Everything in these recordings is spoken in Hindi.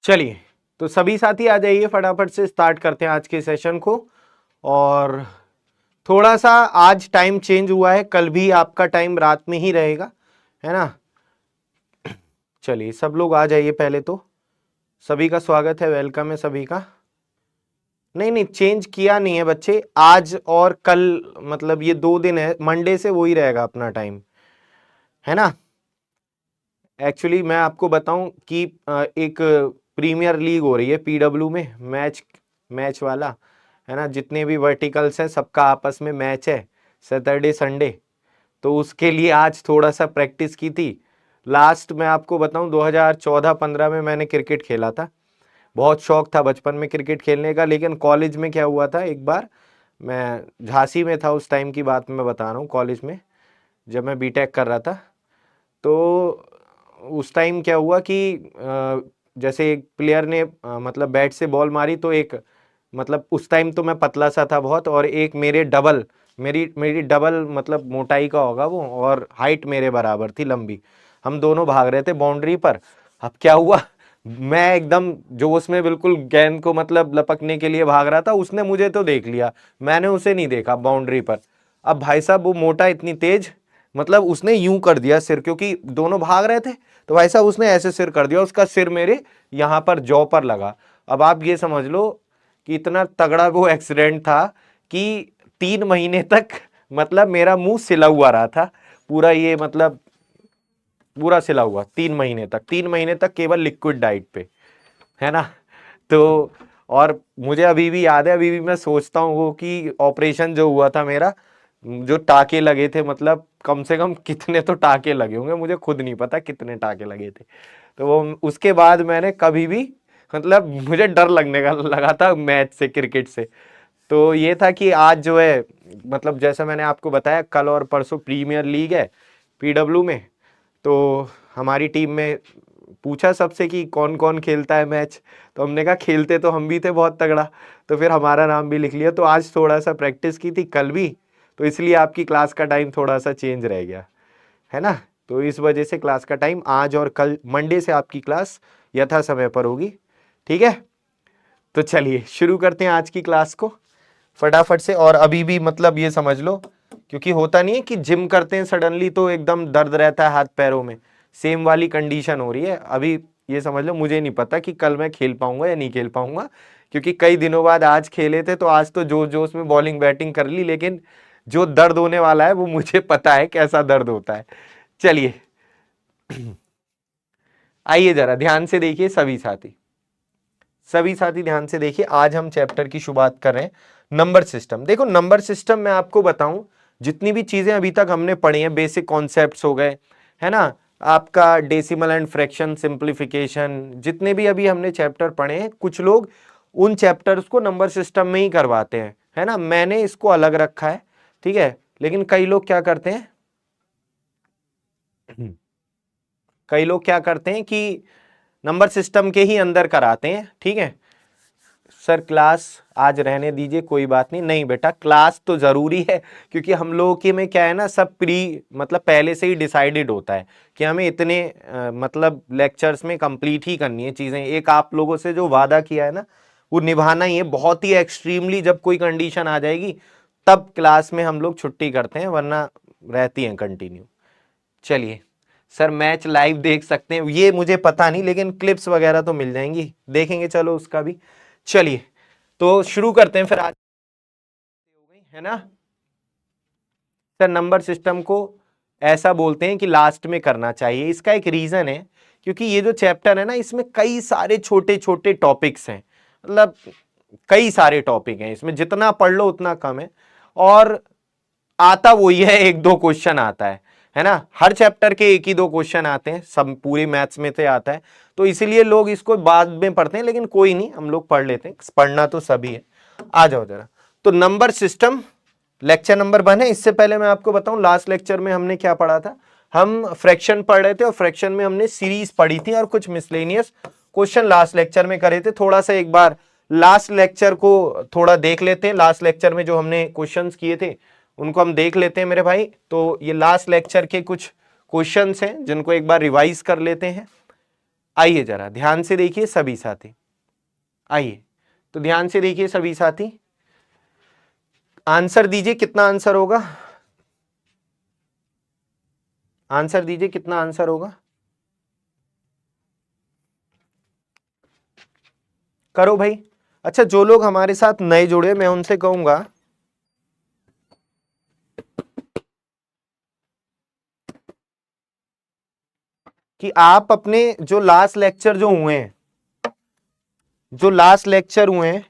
चलिए, तो सभी साथी आ जाइए, फटाफट से स्टार्ट करते हैं आज के सेशन को। और थोड़ा सा आज टाइम चेंज हुआ है, कल भी आपका टाइम रात में ही रहेगा, है ना। चलिए सब लोग आ जाइए, पहले तो सभी का स्वागत है, वेलकम है सभी का। नहीं नहीं, चेंज किया नहीं है बच्चे, आज और कल मतलब ये 2 दिन है, मंडे से वही रहेगा अपना टाइम, है ना। एक्चुअली मैं आपको बताऊं कि एक प्रीमियर लीग हो रही है पीडब्ल्यू में, मैच वाला, है ना। जितने भी वर्टिकल्स हैं सबका आपस में मैच है सैटरडे संडे, तो उसके लिए आज थोड़ा सा प्रैक्टिस की थी। लास्ट मैं आपको बताऊं 2014-15 में मैंने क्रिकेट खेला था, बहुत शौक था बचपन में क्रिकेट खेलने का। लेकिन कॉलेज में क्या हुआ था, एक बार मैं झांसी में था, उस टाइम की बात मैं बता रहा हूँ, कॉलेज में जब मैं बीटेक कर रहा था। तो उस टाइम क्या हुआ कि जैसे एक प्लेयर ने मतलब बैट से बॉल मारी, तो एक मतलब उस टाइम तो मैं पतला सा था बहुत, और एक मेरे डबल मेरी डबल मतलब मोटाई का होगा वो, और हाइट मेरे बराबर थी लंबी। हम दोनों भाग रहे थे बाउंड्री पर। अब क्या हुआ, मैं एकदम जोश में बिल्कुल गेंद को मतलब लपकने के लिए भाग रहा था, उसने मुझे तो देख लिया, मैंने उसे नहीं देखा बाउंड्री पर। अब भाई साहब वो मोटा इतनी तेज, मतलब उसने यूं कर दिया सिर, क्योंकि दोनों भाग रहे थे, तो भाई साहब उसने ऐसे सिर कर दिया, उसका सिर मेरे यहाँ पर जॉ पर लगा। अब आप ये समझ लो कि इतना तगड़ा वो एक्सीडेंट था कि 3 महीने तक मतलब मेरा मुंह सिला हुआ रहा था पूरा, ये मतलब पूरा सिला हुआ 3 महीने तक केवल लिक्विड डाइट पे, है ना। तो और मुझे अभी भी याद है, अभी भी मैं सोचता हूँ वो कि ऑपरेशन जो हुआ था मेरा, जो टाके लगे थे, मतलब कम से कम कितने तो टाके लगे होंगे, मुझे खुद नहीं पता कितने टाके लगे थे। तो वो उसके बाद मैंने कभी भी मतलब मुझे डर लगने का लगा था मैच से, क्रिकेट से। तो ये था कि आज जो है मतलब जैसा मैंने आपको बताया, कल और परसों प्रीमियर लीग है पीडब्ल्यू में। तो हमारी टीम में पूछा सबसे कि कौन कौन खेलता है मैच, तो हमने कहा खेलते तो हम भी थे बहुत तगड़ा, तो फिर हमारा नाम भी लिख लिया। तो आज थोड़ा सा प्रैक्टिस की थी, कल भी, तो इसलिए आपकी क्लास का टाइम थोड़ा सा चेंज रह गया, है ना। तो इस वजह से क्लास का टाइम आज और कल, मंडे से आपकी क्लास यथा समय पर होगी, ठीक है। तो चलिए शुरू करते हैं आज की क्लास को फटाफट से। और अभी भी मतलब ये समझ लो, क्योंकि होता नहीं है कि जिम करते हैं सडनली तो एकदम दर्द रहता है हाथ पैरों में, सेम वाली कंडीशन हो रही है अभी। ये समझ लो, मुझे नहीं पता कि कल मैं खेल पाऊंगा या नहीं खेल पाऊंगा, क्योंकि कई दिनों बाद आज खेले थे, तो आज तो जोश जोश में बॉलिंग बैटिंग कर ली, लेकिन जो दर्द होने वाला है वो मुझे पता है कैसा दर्द होता है। चलिए आइए जरा ध्यान से देखिए सभी साथी ध्यान से देखिए। आज हम चैप्टर की शुरुआत कर रहे हैं नंबर सिस्टम। देखो नंबर सिस्टम में आपको बताऊं, जितनी भी चीजें अभी तक हमने पढ़ी हैं, बेसिक कॉन्सेप्ट्स हो गए, है ना, आपका डेसिमल एंड फ्रैक्शन, सिंप्लीफिकेशन, जितने भी अभी हमने चैप्टर पढ़े हैं, कुछ लोग उन चैप्टर्स को नंबर सिस्टम में ही करवाते हैं, है ना। मैंने इसको अलग रखा है, ठीक है। लेकिन कई लोग क्या करते हैं कि नंबर सिस्टम के ही अंदर कराते हैं, ठीक है। सर क्लास आज रहने दीजिए, कोई बात नहीं। नहीं बेटा, क्लास तो जरूरी है, क्योंकि हम लोगों के में क्या है ना, सब मतलब पहले से ही डिसाइडेड होता है कि हमें इतने मतलब लेक्चर्स में कंप्लीट ही करनी है चीजें। एक आप लोगों से जो वादा किया है ना, वो निभाना ही है। बहुत ही एक्सट्रीमली जब कोई कंडीशन आ जाएगी तब क्लास में हम लोग छुट्टी करते हैं, वरना रहती हैं कंटिन्यू। चलिए सर, मैच लाइव देख सकते हैं ये मुझे पता नहीं, लेकिन क्लिप्स वगैरह तो मिल जाएंगी, देखेंगे, चलो उसका भी। चलिए तो शुरू करते हैं फिर। आज हो गई है ना सर। नंबर सिस्टम को ऐसा बोलते हैं कि लास्ट में करना चाहिए, इसका एक रीजन है, क्योंकि ये जो चैप्टर है ना, इसमें कई सारे छोटे छोटे टॉपिक्स हैं, मतलब कई सारे टॉपिक हैं इसमें, जितना पढ़ लो उतना कम है। और आता वही है, एक दो क्वेश्चन आता है ना। हर चैप्टर के एक ही दो क्वेश्चन आते हैं, सब पूरी मैथ्स में से आता है, तो इसीलिए लोग इसको बाद में पढ़ते हैं, लेकिन कोई नहीं, हम लोग पढ़ लेते हैं, पढ़ना तो सभी है। आ जाओ जरा। तो नंबर सिस्टम लेक्चर नंबर 1 है। इससे पहले मैं आपको बताऊं, लास्ट लेक्चर में हमने क्या पढ़ा था। हम फ्रैक्शन पढ़ रहे थे, और फ्रैक्शन में हमने सीरीज पढ़ी थी और कुछ मिसलेनियस क्वेश्चन लास्ट लेक्चर में करे थे। थोड़ा सा एक बार लास्ट लेक्चर को थोड़ा देख लेते हैं। लास्ट लेक्चर में जो हमने क्वेश्चंस किए थे उनको हम देख लेते हैं मेरे भाई। तो ये लास्ट लेक्चर के कुछ क्वेश्चंस हैं जिनको एक बार रिवाइज कर लेते हैं। आइए जरा ध्यान से देखिए सभी साथी, आइए तो ध्यान से देखिए सभी साथी, आंसर दीजिए कितना आंसर होगा, आंसर दीजिए कितना आंसर होगा, करो भाई। अच्छा जो लोग हमारे साथ नए जुड़े मैं उनसे कहूंगा कि आप अपने जो लास्ट लेक्चर जो हुए हैं, जो लास्ट लेक्चर हुए हैं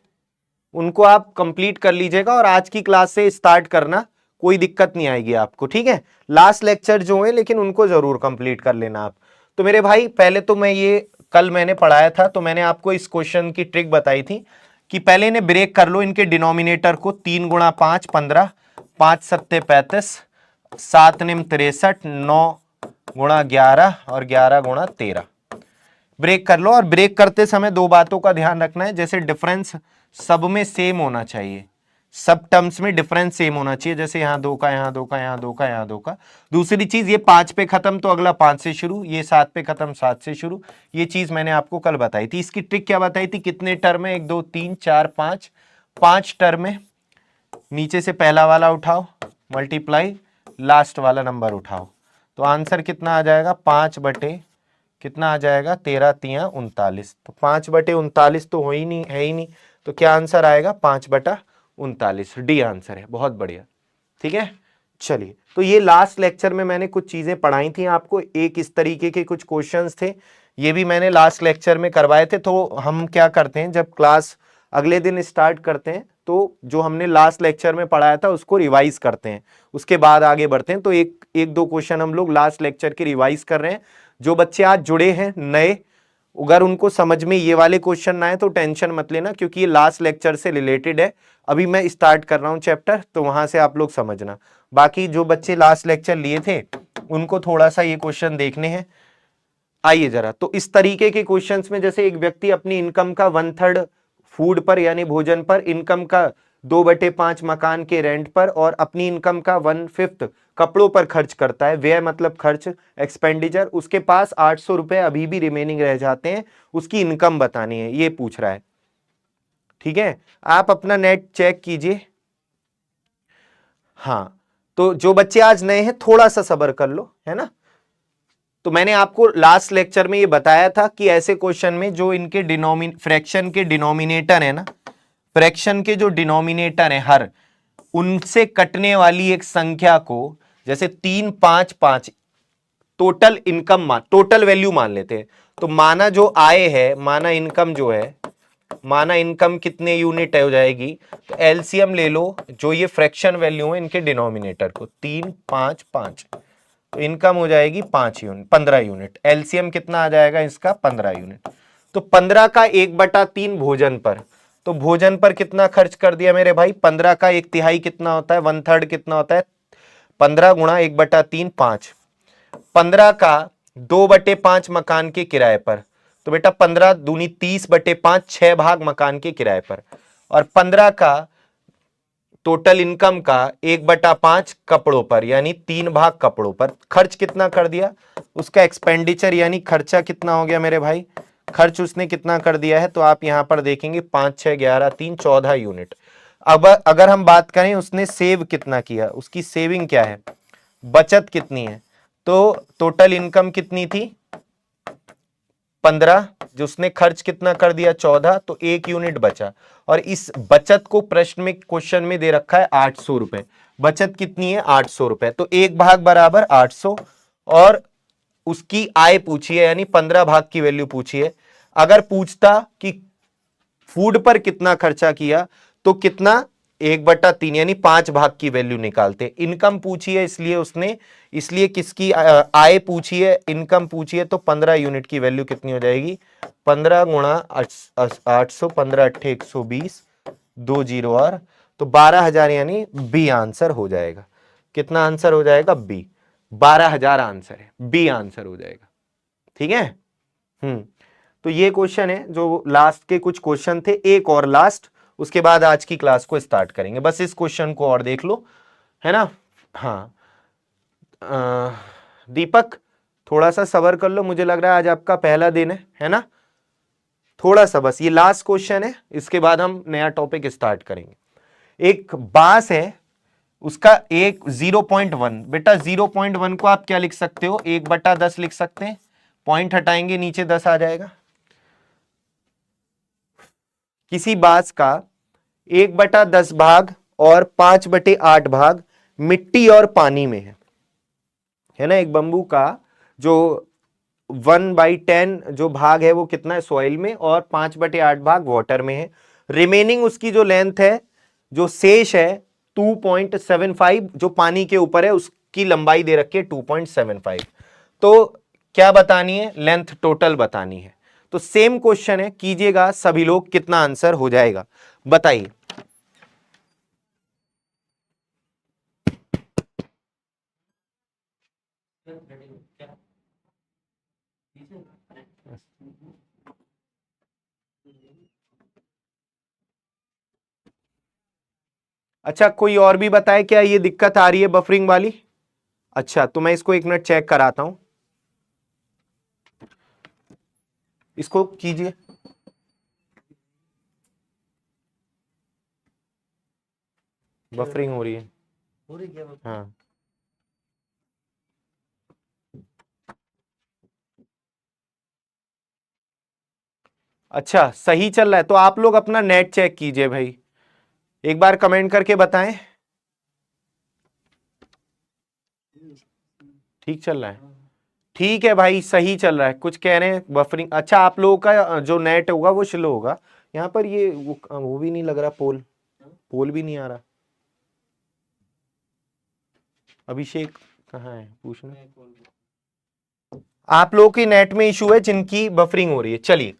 उनको आप कंप्लीट कर लीजिएगा और आज की क्लास से स्टार्ट करना, कोई दिक्कत नहीं आएगी आपको, ठीक है। लास्ट लेक्चर जो है लेकिन उनको जरूर कंप्लीट कर लेना आप। तो मेरे भाई पहले तो मैं ये कल मैंने पढ़ाया था तो मैंने आपको इस क्वेश्चन की ट्रिक बताई थी कि पहले इन्हें ब्रेक कर लो, इनके डिनोमिनेटर को 3 गुणा 5 15, 5 सत्ते 35, 7 निम 63, 9 गुणा 11 और 11 गुणा 13 ब्रेक कर लो। और ब्रेक करते समय दो बातों का ध्यान रखना है, जैसे डिफरेंस सब में सेम होना चाहिए, सब टर्म्स में डिफरेंस सेम होना चाहिए, जैसे यहां 2 का, यहां 2 का, यहां 2 का, यहां 2 का। दूसरी चीज ये 5 पे खत्म तो अगला 5 से शुरू, ये 7 पे खत्म 7 से शुरू, ये चीज मैंने आपको कल बताई थी। इसकी ट्रिक क्या बताई थी, कितने टर्म है, 1 2 3 4 5, 5 टर्म है, नीचे से पहला वाला उठाओ मल्टीप्लाई लास्ट वाला नंबर उठाओ, तो आंसर कितना आ जाएगा, 5 बटे कितना आ जाएगा, 13 तिया 39। तो 5 बटे 39 तो हो ही नहीं, है ही नहीं, तो क्या आंसर आएगा, 5 बटा 39, डी आंसर है। बहुत बढ़िया, ठीक है। चलिए तो ये लास्ट लेक्चर में मैंने कुछ चीजें पढ़ाई थी आपको, एक इस तरीके के कुछ क्वेश्चंस थे, ये भी मैंने लास्ट लेक्चर में करवाए थे। तो हम क्या करते हैं, जब क्लास अगले दिन स्टार्ट करते हैं तो जो हमने लास्ट लेक्चर में पढ़ाया था उसको रिवाइज करते हैं, उसके बाद आगे बढ़ते हैं। तो एक दो क्वेश्चन हम लोग लास्ट लेक्चर के रिवाइज कर रहे हैं। जो बच्चे आज जुड़े हैं नए, अगर उनको समझ में ये वाले क्वेश्चन ना आए तो टेंशन मत लेना, क्योंकि ये लास्ट लेक्चर से रिलेटेड है, अभी मैं स्टार्ट कर रहा हूं चैप्टर, तो वहां से आप लोग समझना। बाकी जो बच्चे लास्ट लेक्चर लिए थे उनको थोड़ा सा ये क्वेश्चन देखने हैं। आइए जरा, तो इस तरीके के क्वेश्चंस में जैसे एक व्यक्ति अपनी इनकम का 1/3 फूड पर यानी भोजन पर, इनकम का 2/5 मकान के रेंट पर और अपनी इनकम का 1/5 कपड़ों पर खर्च करता है, व्यय मतलब खर्च एक्सपेंडिचर, उसके पास 800 रुपए अभी भी रिमेनिंग रह जाते हैं, उसकी इनकम बतानी है, ये पूछ रहा है। ठीक है, आप अपना नेट चेक कीजिए। हाँ, तो जो बच्चे आज नए हैं थोड़ा सा सब्र कर लो, है ना। तो मैंने आपको लास्ट लेक्चर में ये बताया था कि ऐसे क्वेश्चन में जो इनके फ्रैक्शन के डिनोमिनेटर है ना, फ्रैक्शन के जो डिनोमिनेटर है हर, उनसे कटने वाली एक संख्या को, जैसे 3 5 5 टोटल इनकम टोटल वैल्यू मान लेते हैं। तो माना जो आय है, माना इनकम जो है, माना इनकम कितने यूनिट है हो जाएगी, तो एलसीएम ले लो, जो ये फ्रैक्शन वैल्यू है इनके डिनोमिनेटर को 3 5 5, तो इनकम हो जाएगी 5 यूनिट, 15 यूनिट, एलसीएम कितना आ जाएगा इसका 15 यूनिट। तो 15 का 1/3 भोजन पर, तो भोजन पर कितना खर्च कर दिया मेरे भाई, 15 का 1/3 कितना होता है, 1/3 कितना होता है, 15 गुणा 1/3 5, 15 का 2/5 मकान के किराए पर, तो बेटा 15 दूनी 30/5, 6 भाग मकान के किराए पर, और 15 का टोटल इनकम का 1/5 कपड़ों पर यानी 3 भाग कपड़ों पर, खर्च कितना कर दिया, उसका एक्सपेंडिचर यानी खर्चा कितना हो गया मेरे भाई, खर्च उसने कितना कर दिया है, तो आप यहां पर देखेंगे 5 6 11 3 14 यूनिट। अब अगर हम बात करें उसने सेव कितना किया, उसकी सेविंग क्या है, बचत कितनी है, तो टोटल इनकम कितनी थी 15, जो उसने खर्च कितना कर दिया 14, तो 1 यूनिट बचा। और इस बचत को प्रश्न में क्वेश्चन में दे रखा है 800 रुपए, बचत कितनी है 800 रुपए, तो 1 भाग बराबर 800, और उसकी आय पूछी है यानी 15 भाग की वैल्यू पूछी है। अगर पूछता कि फूड पर कितना खर्चा किया तो कितना 1/3 यानी 5 भाग की वैल्यू निकालते। इनकम पूछी है इसलिए उसने, इसलिए किसकी आय पूछी है, इनकम पूछी है, तो 15 यूनिट की वैल्यू कितनी हो जाएगी, 15 गुणा 800, 15 8 120, 2 जीरो और, तो 12,000 यानी बी आंसर हो जाएगा। कितना आंसर हो जाएगा, बी, 12,000 आंसर है, बी आंसर हो जाएगा। ठीक है, तो ये क्वेश्चन है जो लास्ट के कुछ क्वेश्चन थे, एक और लास्ट, उसके बाद आज की क्लास को स्टार्ट करेंगे। बस इस क्वेश्चन को और देख लो, है ना। हाँ दीपक थोड़ा सा सब्र कर लो, मुझे लग रहा है आज आपका पहला दिन है ना। थोड़ा सा बस, ये लास्ट क्वेश्चन है, इसके बाद हम नया टॉपिक स्टार्ट करेंगे। एक बांस है, उसका एक 0.1, बेटा 0.1 को आप क्या लिख सकते हो, 1/10 लिख सकते हैं, पॉइंट हटाएंगे नीचे 10 आ जाएगा। किसी बांस का 1/10 भाग और 5/8 भाग मिट्टी और पानी में है ना। एक बंबू का जो 1/10 जो भाग है वो कितना है, सॉइल में, और 5/8 भाग वाटर में है। रिमेनिंग उसकी जो लेंथ है, जो शेष है 2.75, जो पानी के ऊपर है उसकी लंबाई दे रखी है 2.75। तो क्या बतानी है, लेंथ टोटल बतानी है। तो सेम क्वेश्चन है, कीजिएगा सभी लोग, कितना आंसर हो जाएगा बताइए। अच्छा, कोई और भी बताए क्या ये दिक्कत आ रही है बफरिंग वाली? अच्छा, तो मैं इसको एक मिनट चेक कराता हूं, इसको कीजिए। बफरिंग हो रही है, हाँ। अच्छा, सही चल रहा है तो आप लोग अपना नेट चेक कीजिए भाई, एक बार कमेंट करके बताएं। ठीक चल रहा है, ठीक है भाई, सही चल रहा है। कुछ कह रहे हैं बफरिंग, अच्छा आप लोगों का जो नेट होगा वो स्लो होगा। यहाँ पर ये वो भी नहीं लग रहा, पोल पोल भी नहीं आ रहा। अभिषेक कहाँ है, पूछना। आप लोगों की नेट में इशू है जिनकी बफरिंग हो रही है। चलिए,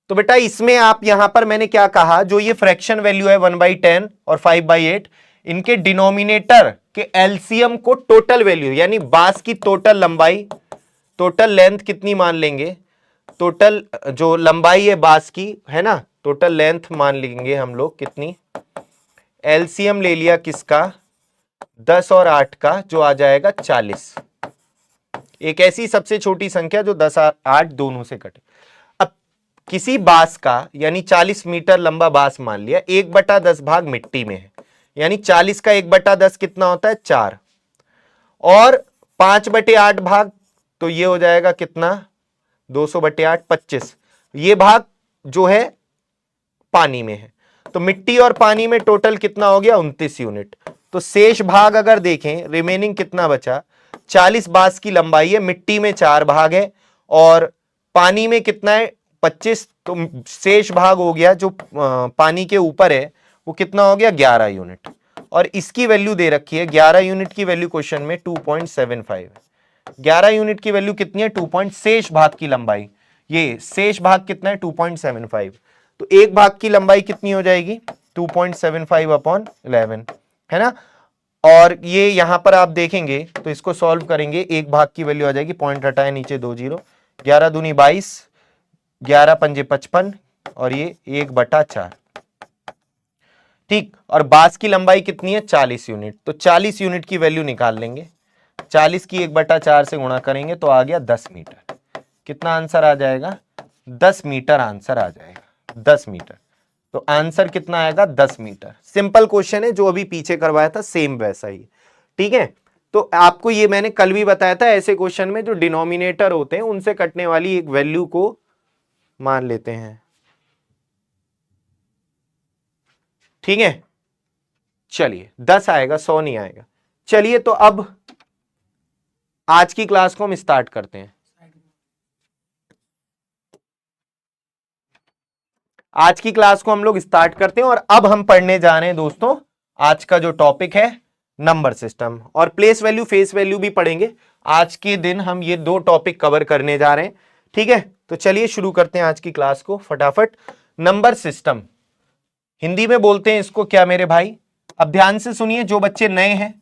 तो बेटा इसमें आप यहां पर मैंने क्या कहा, जो ये फ्रैक्शन वैल्यू है 1/10 और 5/8, इनके डिनोमिनेटर के एलसीएम को टोटल वैल्यू, यानी बांस की टोटल लंबाई, टोटल लेंथ कितनी मान लेंगे, टोटल जो लंबाई है बांस की, है ना, टोटल लेंथ मान लेंगे हम लोग कितनी। एलसीएम ले लिया किसका, 10 और 8 का, जो आ जाएगा 40। एक ऐसी सबसे छोटी संख्या जो 10 8 दोनों से कटे। अब किसी बांस का, यानी 40 मीटर लंबा बांस मान लिया, 1/10 भाग मिट्टी में है, यानी 40 का 1/10 कितना होता है, 4, और 5/8 भाग, तो ये हो जाएगा कितना, 200/8, 25। ये भाग जो है पानी में है, तो मिट्टी और पानी में टोटल कितना हो गया, 29 यूनिट। तो शेष भाग अगर देखें, रिमेनिंग कितना बचा, 40 बांस की लंबाई है, मिट्टी में 4 भाग है और पानी में कितना है, 25। तो शेष भाग हो गया जो पानी के ऊपर है वो कितना हो गया, 11 यूनिट। और इसकी वैल्यू दे रखी है, 11 यूनिट की वैल्यू क्वेश्चन में 2.75 है। 11 यूनिट की वैल्यू कितनी है, 2 शेष भाग की लंबाई, ये शेष भाग कितना है 2.75। तो एक भाग की लंबाई कितनी हो जाएगी, 2.75/11, है ना। और ये यहां पर आप देखेंगे तो इसको सॉल्व करेंगे, एक भाग की वैल्यू आ जाएगी, पॉइंट हटाए नीचे 2 जीरो, 11 दूनी 22, 11 पंजे 55, और ये 1/4। ठीक, और बांस की लंबाई कितनी है, 40 यूनिट, तो 40 यूनिट की वैल्यू निकाल लेंगे। 40 की 1/4 से गुणा करेंगे तो आ गया 10 मीटर। कितना आंसर आ जाएगा, 10 मीटर आंसर आ जाएगा, 10 मीटर। तो आंसर कितना आएगा, 10 मीटर। सिंपल क्वेश्चन है, जो अभी पीछे करवाया था सेम वैसा ही, ठीक है। तो आपको ये मैंने कल भी बताया था, ऐसे क्वेश्चन में जो डिनोमिनेटर होते हैं उनसे कटने वाली एक वैल्यू को मान लेते हैं, ठीक है। चलिए 10 आएगा, 100 नहीं आएगा। चलिए, तो अब आज की क्लास को हम स्टार्ट करते हैं। आज की क्लास को हम लोग स्टार्ट करते हैं और अब हम पढ़ने जा रहे हैं दोस्तों, आज का जो टॉपिक है नंबर सिस्टम, और प्लेस वैल्यू फेस वैल्यू भी पढ़ेंगे। आज के दिन हम ये दो टॉपिक कवर करने जा रहे हैं, ठीक है। तो चलिए शुरू करते हैं आज की क्लास को फटाफट। नंबर सिस्टम हिंदी में बोलते हैं इसको क्या मेरे भाई, अब ध्यान से सुनिए, जो बच्चे नए हैं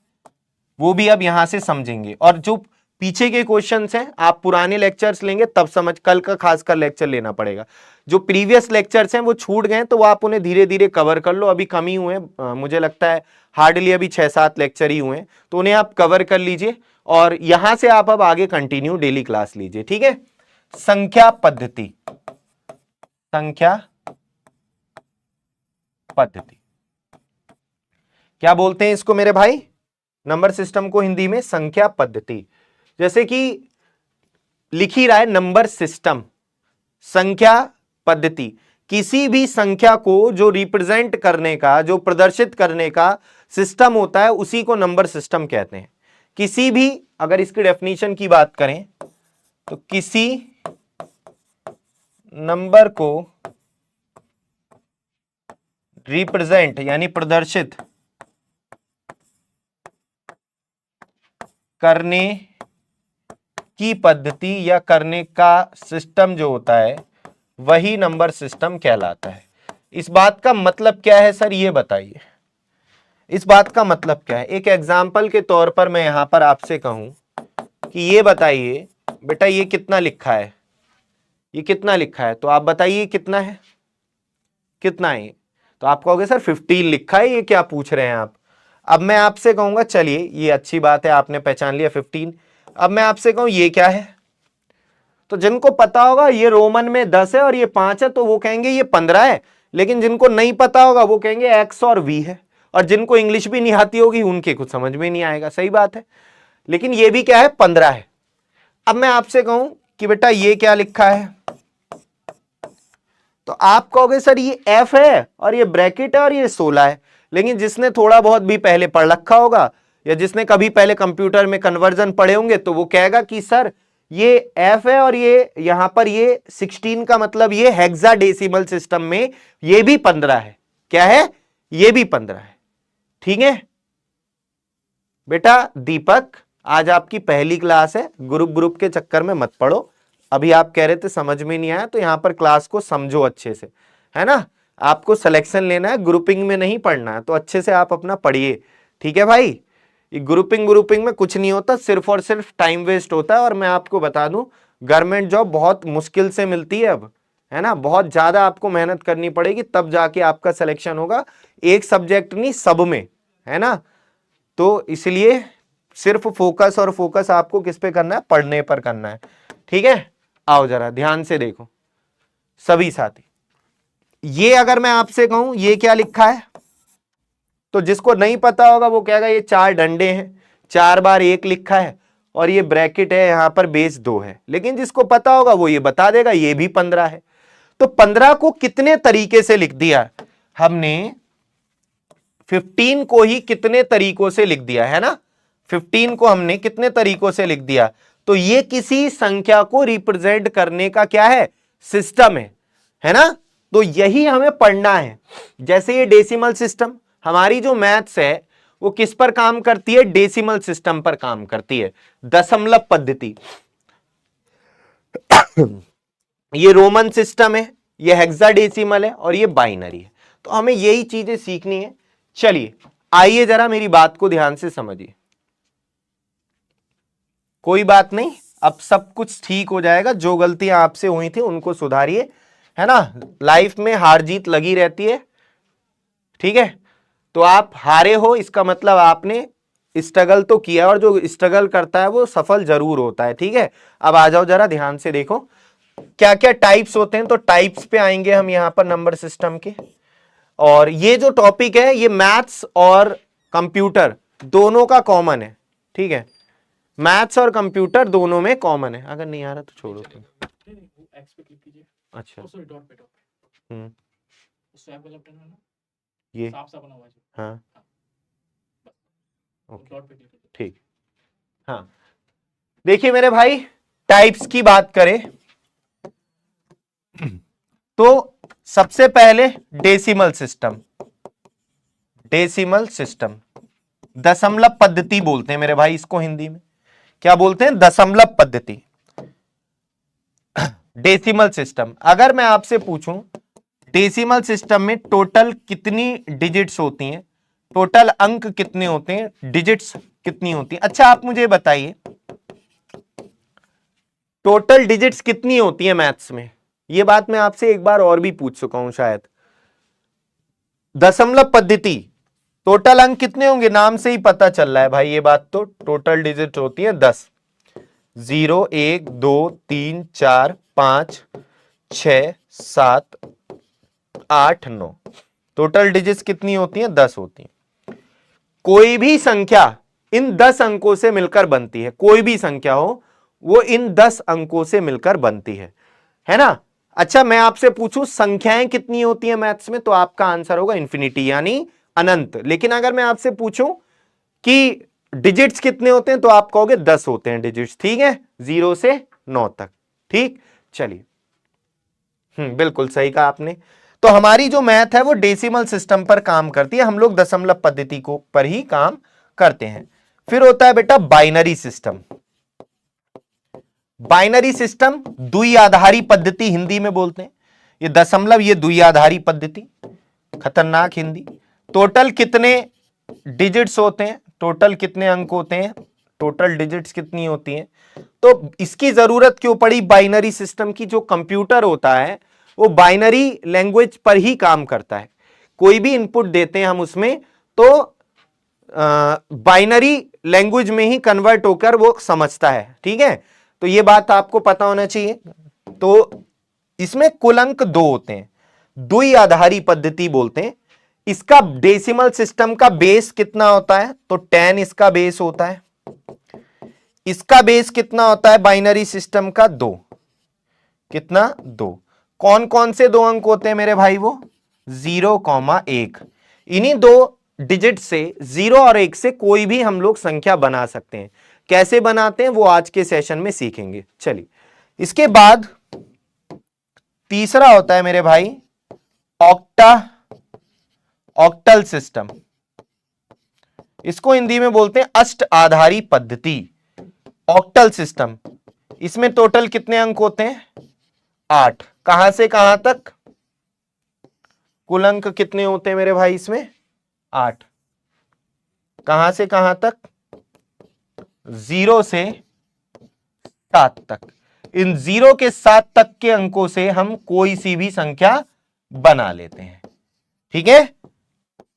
वो भी अब यहां से समझेंगे, और जो पीछे के क्वेश्चंस हैं, आप पुराने लेक्चर्स लेंगे तब समझ, कल का खासकर लेक्चर लेना पड़ेगा। जो प्रीवियस लेक्चर्स हैं वो छूट गए तो वो आप उन्हें धीरे धीरे कवर कर लो, अभी कम ही हुए हैं, मुझे लगता है हार्डली अभी 6-7 लेक्चर ही हुए हैं, तो उन्हें आप कवर कर लीजिए और यहां से आप अब आगे कंटिन्यू डेली क्लास लीजिए, ठीक है। संख्या पद्धति, संख्या पद्धति क्या बोलते हैं इसको मेरे भाई? नंबर सिस्टम को हिंदी में संख्या पद्धति। जैसे कि लिख ही रहा है नंबर सिस्टम, संख्या पद्धति, किसी भी संख्या को जो रिप्रेजेंट करने का, जो प्रदर्शित करने का सिस्टम होता है उसी को नंबर सिस्टम कहते हैं। किसी भी, अगर इसकी डेफिनेशन की बात करें तो किसी नंबर को रिप्रेजेंट यानी प्रदर्शित करने की पद्धति या करने का सिस्टम जो होता है वही नंबर सिस्टम कहलाता है। इस बात का मतलब क्या है सर, ये बताइए, इस बात का मतलब क्या है? एक एग्जाम्पल के तौर पर मैं यहां पर आपसे कहूं कि ये बताइए बेटा ये कितना लिखा है, ये कितना लिखा है, तो आप बताइए कितना है, कितना है? तो आप कहोगे सर 15 लिखा है, ये क्या पूछ रहे हैं आप। अब मैं आपसे कहूंगा चलिए ये अच्छी बात है, आपने पहचान लिया 15। अब मैं आपसे कहूं ये क्या है, तो जिनको पता होगा ये रोमन में 10 है और ये 5 है तो वो कहेंगे ये 15 है, लेकिन जिनको नहीं पता होगा वो कहेंगे एक्स और वी है, और जिनको इंग्लिश भी नहीं आती होगी उनके कुछ समझ में नहीं आएगा, सही बात है। लेकिन ये भी क्या है, 15 है। अब मैं आपसे कहूं कि बेटा ये क्या लिखा है, तो आप कहोगे सर ये एफ है और ये ब्रैकेट है और ये 16 है। लेकिन जिसने थोड़ा बहुत भी पहले पढ़ रखा होगा या जिसने कभी पहले कंप्यूटर में कन्वर्जन पढ़े होंगे तो वो कहेगा कि सर ये एफ है और ये यहां पर ये 16 का मतलब ये हेक्साडेसिमल सिस्टम में ये भी 15 है। क्या है? ये भी 15 है। ठीक है बेटा दीपक, आज आपकी पहली क्लास है, ग्रुप के चक्कर में मत पड़ो। अभी आप कह रहे थे समझ में नहीं आया, तो यहां पर क्लास को समझो अच्छे से, है ना। आपको सिलेक्शन लेना है, ग्रुपिंग में नहीं पढ़ना है, तो अच्छे से आप अपना पढ़िए, ठीक है भाई। ये ग्रुपिंग में कुछ नहीं होता, सिर्फ और सिर्फ टाइम वेस्ट होता है। और मैं आपको बता दूं गवर्नमेंट जॉब बहुत मुश्किल से मिलती है अब, है ना। बहुत ज्यादा आपको मेहनत करनी पड़ेगी तब जाके आपका सिलेक्शन होगा, एक सब्जेक्ट नहीं सब में, है ना। तो इसलिए सिर्फ फोकस और फोकस आपको किस पे करना है, पढ़ने पर करना है, ठीक है। आओ जरा ध्यान से देखो सभी साथी, ये अगर मैं आपसे कहूं ये क्या लिखा है, तो जिसको नहीं पता होगा वो कहेगा ये 4 डंडे हैं, 4 बार 1 लिखा है और ये ब्रैकेट है, यहां पर बेस 2 है। लेकिन जिसको पता होगा वो ये बता देगा ये भी 15 है। तो 15 को कितने तरीके से लिख दिया हमने, 15 को ही कितने तरीकों से लिख दिया है ना। 15 को हमने कितने तरीकों से लिख दिया, तो ये किसी संख्या को रिप्रेजेंट करने का क्या है, सिस्टम है ना। तो यही हमें पढ़ना है। जैसे ये डेसिमल सिस्टम, हमारी जो मैथ्स है वो किस पर काम करती है, डेसिमल सिस्टम पर काम करती है, दशमलव पद्धति। ये रोमन सिस्टम है, ये हेक्साडेसिमल है और ये बाइनरी है। तो हमें यही चीजें सीखनी है। चलिए आइए जरा मेरी बात को ध्यान से समझिए। कोई बात नहीं, अब सब कुछ ठीक हो जाएगा। जो गलतियां आपसे हुई थी उनको सुधारिए, है ना। लाइफ में हार जीत लगी रहती है, ठीक है। तो आप हारे हो इसका मतलब आपने स्ट्रगल तो किया, और जो स्ट्रगल करता है वो सफल जरूर होता है, ठीक है। अब आ जाओ जरा ध्यान से देखो क्या क्या टाइप्स होते हैं। तो टाइप्स पे आएंगे हम यहां पर नंबर सिस्टम के। और ये जो टॉपिक है ये मैथ्स और कंप्यूटर दोनों का कॉमन है, ठीक है। मैथ्स और कंप्यूटर दोनों में कॉमन है। अगर नहीं आ रहा तो छोड़ो तुम। अच्छा ये हाँ ठीक। हाँ देखिए मेरे भाई, टाइप्स की बात करें तो सबसे पहले डेसिमल सिस्टम, डेसिमल सिस्टम दशमलव पद्धति बोलते हैं मेरे भाई इसको हिंदी में। क्या बोलते हैं, दशमलव पद्धति, डेसिमल सिस्टम। अगर मैं आपसे पूछूं डेसिमल सिस्टम में टोटल कितनी डिजिट्स होती हैं, टोटल अंक कितने होते हैं, डिजिट्स कितनी होती हैं। अच्छा आप मुझे बताइए टोटल डिजिट्स कितनी होती है मैथ्स में? ये बात मैं आपसे एक बार और भी पूछ चुका हूं शायद। दशमलव पद्धति, टोटल अंक कितने होंगे? नाम से ही पता चल रहा है भाई ये बात, तो टोटल डिजिट होती है 10। 0 1 2 3 4 5 6 7 8 9, टोटल डिजिट्स कितनी होती हैं? 10 होती हैं। कोई भी संख्या इन 10 अंकों से मिलकर बनती है, कोई भी संख्या हो वो इन 10 अंकों से मिलकर बनती है ना? अच्छा, मैं आपसे पूछूं संख्याएं कितनी होती हैं मैथ्स में, तो आपका आंसर होगा इंफिनिटी यानी अनंत। लेकिन अगर मैं आपसे पूछूं कि डिजिट्स कितने होते हैं, तो आप कहोगे 10 होते हैं डिजिट्स। ठीक है, 0 से 9 तक। ठीक, चलिए, बिल्कुल सही कहा आपने। तो हमारी जो मैथ है वो डेसिमल सिस्टम पर काम करती है, हम लोग दशमलव पद्धति को पर ही काम करते हैं। फिर होता है बेटा बाइनरी सिस्टम। बाइनरी सिस्टम द्विआधारी पद्धति हिंदी में बोलते हैं। ये दशमलव, ये द्विआधारी पद्धति, खतरनाक हिंदी। टोटल कितने डिजिट्स होते हैं? टोटल कितने अंक होते हैं? टोटल डिजिट्स कितनी होती हैं? तो इसकी जरूरत क्यों पड़ी बाइनरी सिस्टम की? जो कंप्यूटर होता है वो बाइनरी लैंग्वेज पर ही काम करता है। कोई भी इनपुट देते हैं हम उसमें, तो बाइनरी लैंग्वेज में ही कन्वर्ट होकर वो समझता है। ठीक है, तो ये बात आपको पता होना चाहिए। तो इसमें कुल अंक 2 होते हैं, द्विआधारी पद्धति बोलते हैं। इसका डेसिमल सिस्टम का बेस कितना होता है? तो 10 इसका बेस होता है। इसका बेस कितना होता है बाइनरी सिस्टम का? 2। कितना? 2। कौन कौन से 2 अंक होते हैं मेरे भाई? वो 0, 1। इन्हीं 2 डिजिट से, 0 और 1 से कोई भी हम लोग संख्या बना सकते हैं। कैसे बनाते हैं वो आज के सेशन में सीखेंगे। चलिए, इसके बाद तीसरा होता है मेरे भाई ऑक्टल सिस्टम। इसको हिंदी में बोलते हैं अष्ट आधारी पद्धति, ऑक्टल सिस्टम। इसमें टोटल कितने अंक होते हैं? 8। कहां से कहां तक? कुल अंक कितने होते हैं मेरे भाई इसमें? 8। कहां से कहां तक? 0 से 7 तक। इन 0 के 7 तक के अंकों से हम कोई सी भी संख्या बना लेते हैं। ठीक है,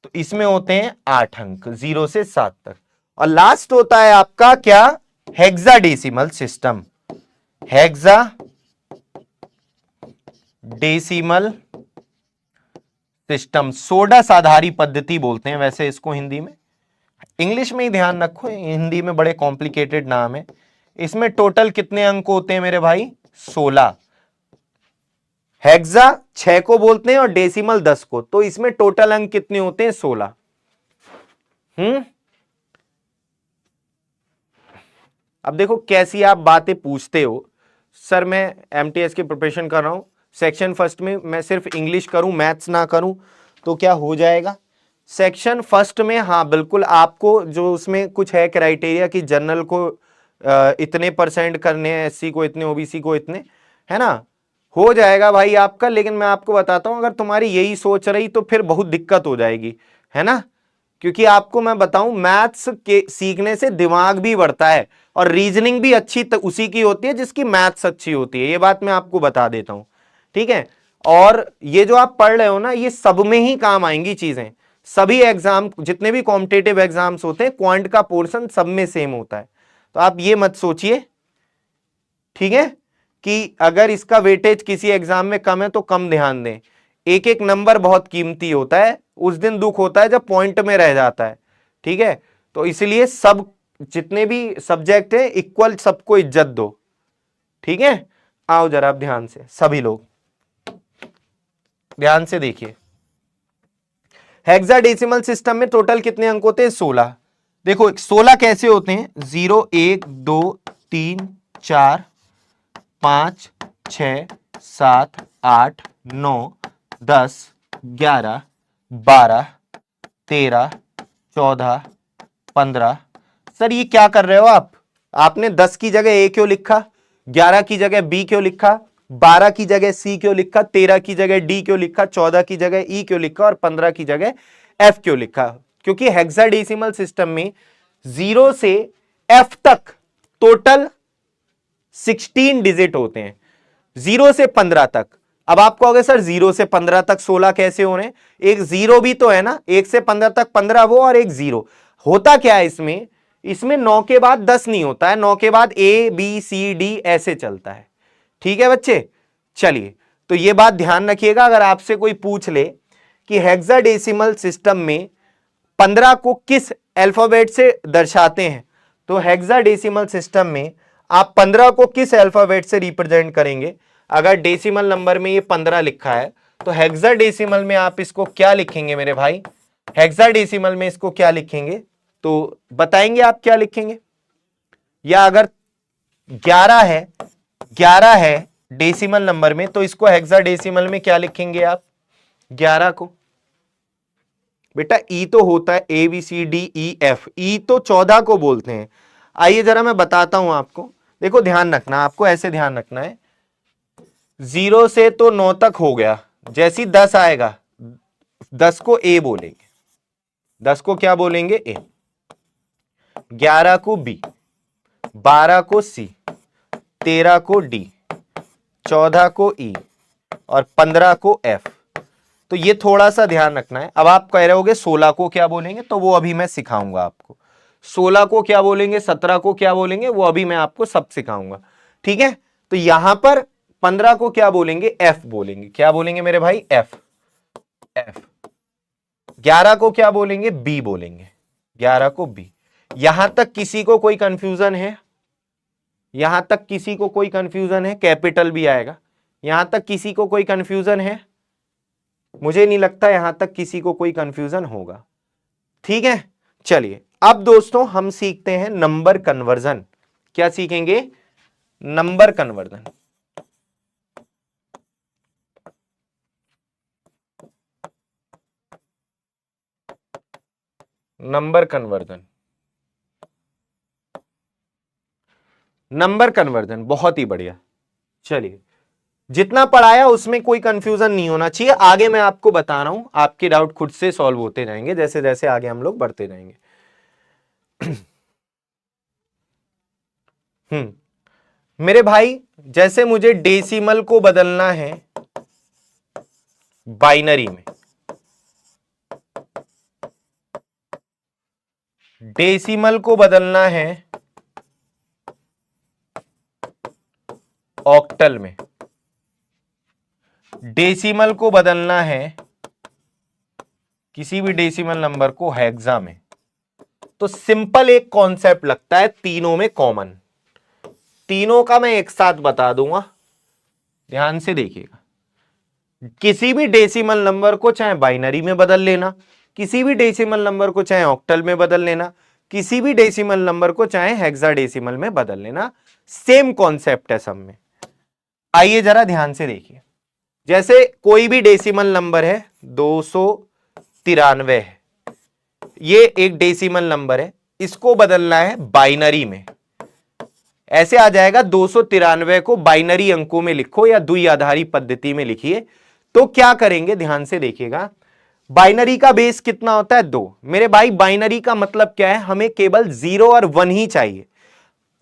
तो इसमें होते हैं 8 अंक 0 से 7 तक। और लास्ट होता है आपका क्या? Hexadecimal system. हेक्साडेसिमल सिस्टम, षोडश आधारी पद्धति बोलते हैं वैसे इसको हिंदी में। इंग्लिश में ही ध्यान रखो, हिंदी में बड़े कॉम्प्लिकेटेड नाम है। इसमें टोटल कितने अंक होते हैं मेरे भाई? 16। हेक्सा 6 को बोलते हैं और डेसिमल 10 को, तो इसमें टोटल अंक कितने होते हैं? 16। अब देखो कैसी आप बातें पूछते हो। सर मैं एमटीएस की प्रिपरेशन कर रहा हूं, सेक्शन फर्स्ट में मैं सिर्फ इंग्लिश करूं, मैथ्स ना करूं, तो क्या हो जाएगा? सेक्शन फर्स्ट में हाँ बिल्कुल, आपको जो उसमें कुछ है क्राइटेरिया कि जनरल को इतने % करने हैं, एससी को इतने, ओबीसी को इतने, है ना, हो जाएगा भाई आपका। लेकिन मैं आपको बताता हूं, अगर तुम्हारी यही सोच रही तो फिर बहुत दिक्कत हो जाएगी, है ना। क्योंकि आपको मैं बताऊं, मैथ्स के सीखने से दिमाग भी बढ़ता है और रीजनिंग भी अच्छी उसी की होती है जिसकी मैथ्स अच्छी होती है। ये बात मैं आपको बता देता हूं, ठीक है। और ये जो आप पढ़ रहे हो ना, ये सब में ही काम आएंगी चीजें। सभी एग्जाम, जितने भी कॉम्पिटिटिव एग्जाम्स होते हैं, क्वांट का पोर्शन सब में सेम होता है। तो आप ये मत सोचिए, ठीक है, कि अगर इसका वेटेज किसी एग्जाम में कम है तो कम ध्यान दें। एक एक नंबर बहुत कीमती होता है, उस दिन दुख होता है जब पॉइंट में रह जाता है, ठीक है। तो इसलिए सब जितने भी सब्जेक्ट है इक्वल, सबको इज्जत दो, ठीक है। आओ जरा आप ध्यान से, सभी लोग ध्यान से देखिए। हेक्साडेसिमल सिस्टम में टोटल कितने अंक होते हैं? 16। देखो 16 कैसे होते हैं? 0 1 2 3 4 5 6 7 8 9 10 11 12 13 14 15। सर ये क्या कर रहे हो आप? आपने 10 की जगह ए क्यों लिखा, 11 की जगह बी क्यों लिखा, 12 की जगह सी क्यों लिखा, 13 की जगह डी क्यों लिखा, 14 की जगह ई क्यों लिखा और 15 की जगह एफ क्यों लिखा? क्योंकि हेक्साडेसिमल सिस्टम में 0 से एफ तक टोटल 16 डिजिट होते हैं 0 से 15 तक। अब आप कहोगे सर 0 से 15 तक 16 कैसे हो रहे हैं? एक 0 भी तो है ना, 1 से 15 तक 15 वो और एक 0। होता क्या है इसमें? इसमें 9 के बाद 10 नहीं होता है, 9 के बाद A B C D ऐसे चलता है। ठीक है बच्चे, चलिए तो ये बात ध्यान रखिएगा। अगर आपसे कोई पूछ ले कि हेक्साडेसिमल सिस्टम में 15 को किस अल्फाबेट से दर्शाते हैं, तो हेक्साडेसिमल सिस्टम में आप 15 को किस अल्फाबेट से रिप्रेजेंट करेंगे? अगर डेसिमल नंबर में ये 15 लिखा है तो हेक्साडेसिमल में आप इसको क्या लिखेंगे मेरे भाई? हेक्साडेसिमल में इसको क्या लिखेंगे? तो बताएंगे आप क्या लिखेंगे? या अगर 11 है डेसिमल नंबर में तो इसको हेक्साडेसिमल में क्या लिखेंगे आप? 11 को। बेटा ई तो होता है ABCDEF, ई तो 14 को बोलते हैं। आइए जरा मैं बताता हूं आपको, देखो ध्यान रखना, आपको ऐसे ध्यान रखना है। 0 से तो 9 तक हो गया, जैसी 10 आएगा 10 को A बोलेंगे, 10 को क्या बोलेंगे? A। 11 को B, 12 को C, 13 को D, 14 को E और 15 को F। तो ये थोड़ा सा ध्यान रखना है। अब आप कह रहे होगे 16 को क्या बोलेंगे, तो वो अभी मैं सिखाऊंगा आपको। 16 को क्या बोलेंगे, 17 को क्या बोलेंगे, वो अभी मैं आपको सब सिखाऊंगा। ठीक है, तो यहां पर 15 को क्या बोलेंगे? F बोलेंगे। क्या बोलेंगे मेरे भाई? F। 11 को क्या बोलेंगे? B बोलेंगे। 11 को B। यहां तक किसी को कोई कंफ्यूजन है? यहां तक किसी को कोई कंफ्यूजन है? कैपिटल भी आएगा। यहां तक किसी को कोई कंफ्यूजन है? मुझे नहीं लगता यहां तक किसी को कोई कंफ्यूजन होगा। ठीक है, चलिए अब दोस्तों हम सीखते हैं नंबर कन्वर्जन। क्या सीखेंगे? Number conversion. Number conversion, number conversion बहुत ही बढ़िया। चलिए, जितना पढ़ाया उसमें कोई कंफ्यूजन नहीं होना चाहिए। आगे मैं आपको बता रहा हूं, आपके डाउट खुद से सॉल्व होते जाएंगे जैसे जैसे आगे हम लोग बढ़ते जाएंगे। मेरे भाई, जैसे मुझे डेसिमल को बदलना है बाइनरी में, डेसिमल को बदलना है ऑक्टल में, डेसिमल को बदलना है किसी भी डेसिमल नंबर को हेक्सा में, तो सिंपल एक कॉन्सेप्ट लगता है तीनों में कॉमन। तीनों का मैं एक साथ बता दूंगा, ध्यान से देखिएगा। किसी भी डेसिमल नंबर को चाहे बाइनरी में बदल लेना, किसी भी डेसिमल नंबर को चाहे ऑक्टल में बदल लेना, किसी भी डेसिमल नंबर को चाहे हेक्साडेसिमल में बदल लेना, सेम कॉन्सेप्ट है सब में। आइए जरा ध्यान से देखिए। जैसे कोई भी डेसिमल नंबर है 293 है, ये एक डेसिमल नंबर है, इसको बदलना है बाइनरी में। ऐसे आ जाएगा 293 को बाइनरी अंकों में लिखो या द्विआधारी पद्धति में लिखिए। तो क्या करेंगे, ध्यान से देखिएगा। बाइनरी का बेस कितना होता है? 2। मेरे भाई बाइनरी का मतलब क्या है? हमें केवल 0 और 1 ही चाहिए।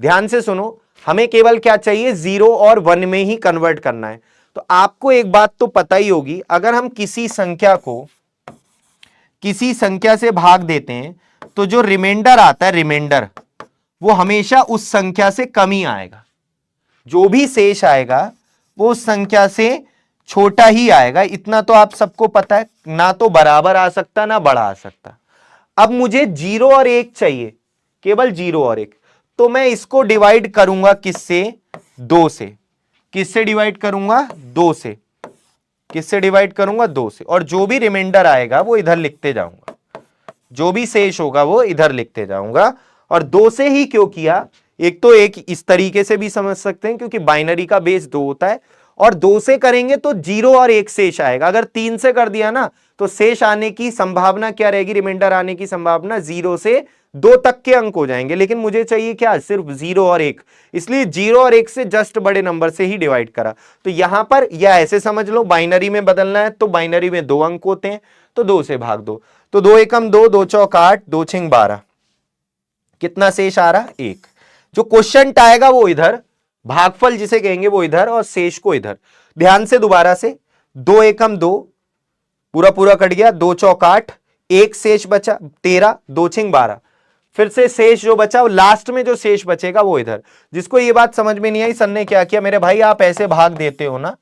ध्यान से सुनो, हमें केवल क्या चाहिए? 0 और 1 में ही कन्वर्ट करना है। तो आपको एक बात तो पता ही होगी, अगर हम किसी संख्या को किसी संख्या से भाग देते हैं तो जो रिमाइंडर आता है, रिमाइंडर, वो हमेशा उस संख्या से कम ही आएगा। जो भी शेष आएगा वो उस संख्या से छोटा ही आएगा। इतना तो आप सबको पता है, ना तो बराबर आ सकता ना बड़ा आ सकता। अब मुझे 0 और 1 चाहिए, केवल 0 और 1, तो मैं इसको डिवाइड करूंगा किससे? 2 से। किससे डिवाइड करूंगा? 2 से। किससे डिवाइड करूंगा? 2 से। और जो भी रिमाइंडर आएगा वो इधर लिखते जाऊंगा, जो भी शेष होगा वो इधर लिखते जाऊंगा। और 2 से ही क्यों किया? एक तो एक इस तरीके से भी समझ सकते हैं क्योंकि बाइनरी का बेस 2 होता है, और 2 से करेंगे तो 0 और 1 शेष आएगा। अगर 3 से कर दिया ना तो शेष आने की संभावना क्या रहेगी? रिमाइंडर आने की संभावना 0 से 2 तक के अंक हो जाएंगे। लेकिन मुझे चाहिए क्या? सिर्फ 0 और 1, इसलिए 0 और 1 से जस्ट बड़े नंबर से ही डिवाइड करा। तो यहां पर, या ऐसे समझ लो, बाइनरी में बदलना है तो बाइनरी में 2 अंक होते हैं, तो 2 से भाग दो, तो 2 एकम 2, 2 चौक 8, 2 छिंग 12। कितना शेष आ रहा? 1। जो क्वोशिएंट आएगा वो इधर, भागफल जिसे कहेंगे वो इधर और शेष को इधर। ध्यान से दोबारा से, 2 एकम 2, पूरा पूरा कट गया, 2 चौक 8, एक शेष बचा 13, 2 छिंग 12। फिर से शेष जो बचा वो लास्ट में जो शेष बचेगा वो इधर। जिसको ये बात समझ में नहीं आई, सन ने क्या किया मेरे भाई, आप ऐसे भाग देते हो ना,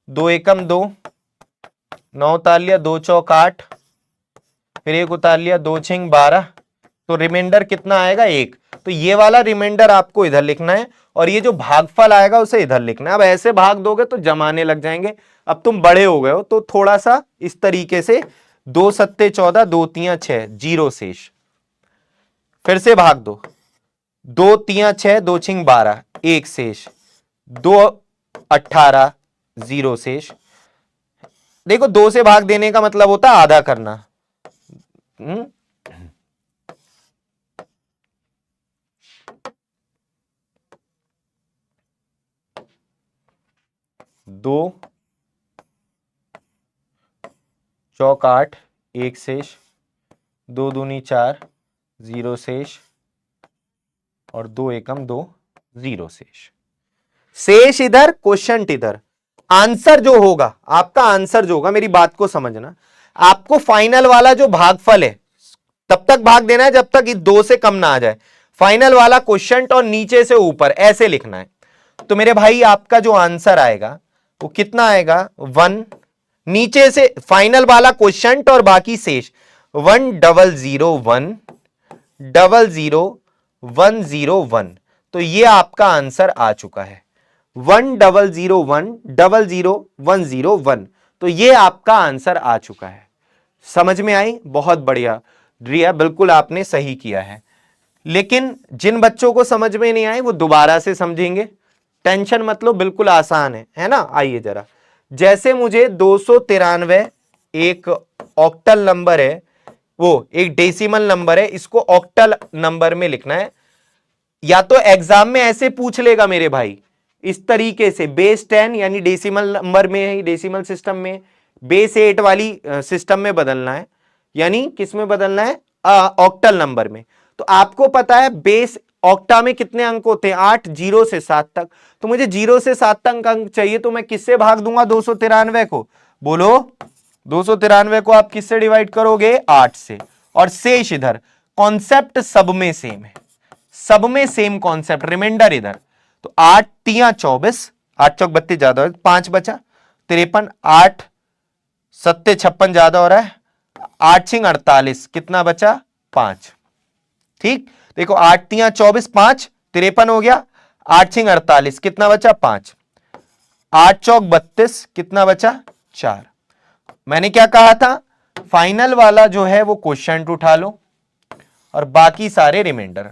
2 एकम 2, 9 उतार लिया, 2 चौक 8, फिर 1 उतार लिया, 2 छिंग 12, तो रिमाइंडर कितना आएगा 1। तो ये वाला रिमाइंडर आपको इधर लिखना है और ये जो भागफल आएगा उसे इधर लिखना है। अब ऐसे भाग दोगे तो जमाने लग जाएंगे, अब तुम बड़े हो गए हो तो थोड़ा सा इस तरीके से, 2 सत्ते 14, 2 तियां 6, 0 शेष। फिर से भाग दो, 2 तियां 6, 2 छिंग 12, 1 शेष, 2 18, 0 शेष। देखो 2 से भाग देने का मतलब होता है आधा करना। 2 चौक 8, 1 शेष, 2 दूनी 4, 0 शेष, और 2 एकम 2, 0 शेष। शेष इधर, क्वोशंट इधर। आंसर जो होगा आपका, आंसर जो होगा, मेरी बात को समझना, आपको फाइनल वाला जो भागफल है तब तक भाग देना है जब तक 2 से कम ना आ जाए। फाइनल वाला क्वोशंट और नीचे से ऊपर ऐसे लिखना है। तो मेरे भाई आपका जो आंसर आएगा वो कितना आएगा, 1, नीचे से फाइनल वाला क्वोशंट और बाकी शेष, 1 0 0 1 0 0 1 0 1। तो ये आपका आंसर आ चुका है, 1 0 0 1 0 0 1 0 1। तो ये आपका आंसर आ चुका है। समझ में आई? बहुत बढ़िया रिया, बिल्कुल आपने सही किया है। लेकिन जिन बच्चों को समझ में नहीं आए वो दोबारा से समझेंगे, टेंशन मत लो, बिल्कुल आसान है ना। आइए जरा, जैसे मुझे 293 एक ऑक्टल नंबर है, वो एक डेसिमल नंबर है, इसको ऑक्टल नंबर में लिखना है। या तो एग्जाम में ऐसे पूछ लेगा मेरे भाई, इस तरीके से बेस 10 यानी डेसिमल नंबर में, डेसिमल सिस्टम में, बेस 8 वाली सिस्टम में बदलना है, यानी किस में बदलना है, ऑक्टल नंबर में। तो आपको पता है बेस ऑक्टा में कितने अंक होते हैं, 8, 0 से 7 तक। तो मुझे 0 से 7 तक अंक चाहिए, तो मैं किससे भाग दूंगा 293 को, बोलो 293 को आप किससे डिवाइड करोगे, 8 से। और शेष इधर, कॉन्सेप्ट सब में सेम है, सब में सेम कॉन्सेप्ट, रिमाइंडर इधर। तो 8 तियां 24, 8 चौक 32 ज्यादा, 5 बचा 53, 8 सत्ते 56 ज्यादा हो रहा है, 8 छिंग 48, कितना बचा 5। ठीक, देखो 8 तियां 24, 5 53 हो गया, 8 छिंग 48, कितना बचा 5, 8 चौक 32, कितना बचा 4। मैंने क्या कहा था, फाइनल वाला जो है वो क्वोशंट उठा लो और बाकी सारे रिमाइंडर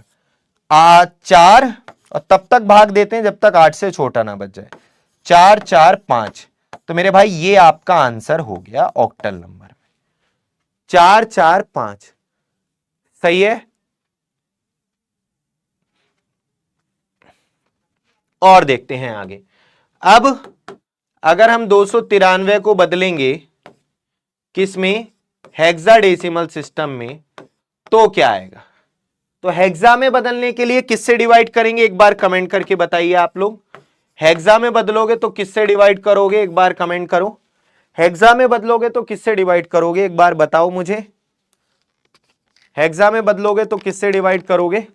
4, और तब तक भाग देते हैं जब तक 8 से छोटा ना बच जाए, 4 4 5। तो मेरे भाई ये आपका आंसर हो गया ऑक्टल नंबर में, 4 4 5। सही है। और देखते हैं आगे। अब अगर हम 293 को बदलेंगे किस में, हेक्साडेसिमल सिस्टम में, तो क्या आएगा। तो हेक्सा में बदलने के लिए किससे डिवाइड करेंगे, एक बार कमेंट करके बताइए आप लोग। हेक्सा में बदलोगे तो किससे डिवाइड करोगे, एक बार कमेंट करो। हेक्सा में बदलोगे तो किससे डिवाइड करोगे, एक बार बताओ मुझे। हेक्सा में बदलोगे तो किससे डिवाइड करोगे,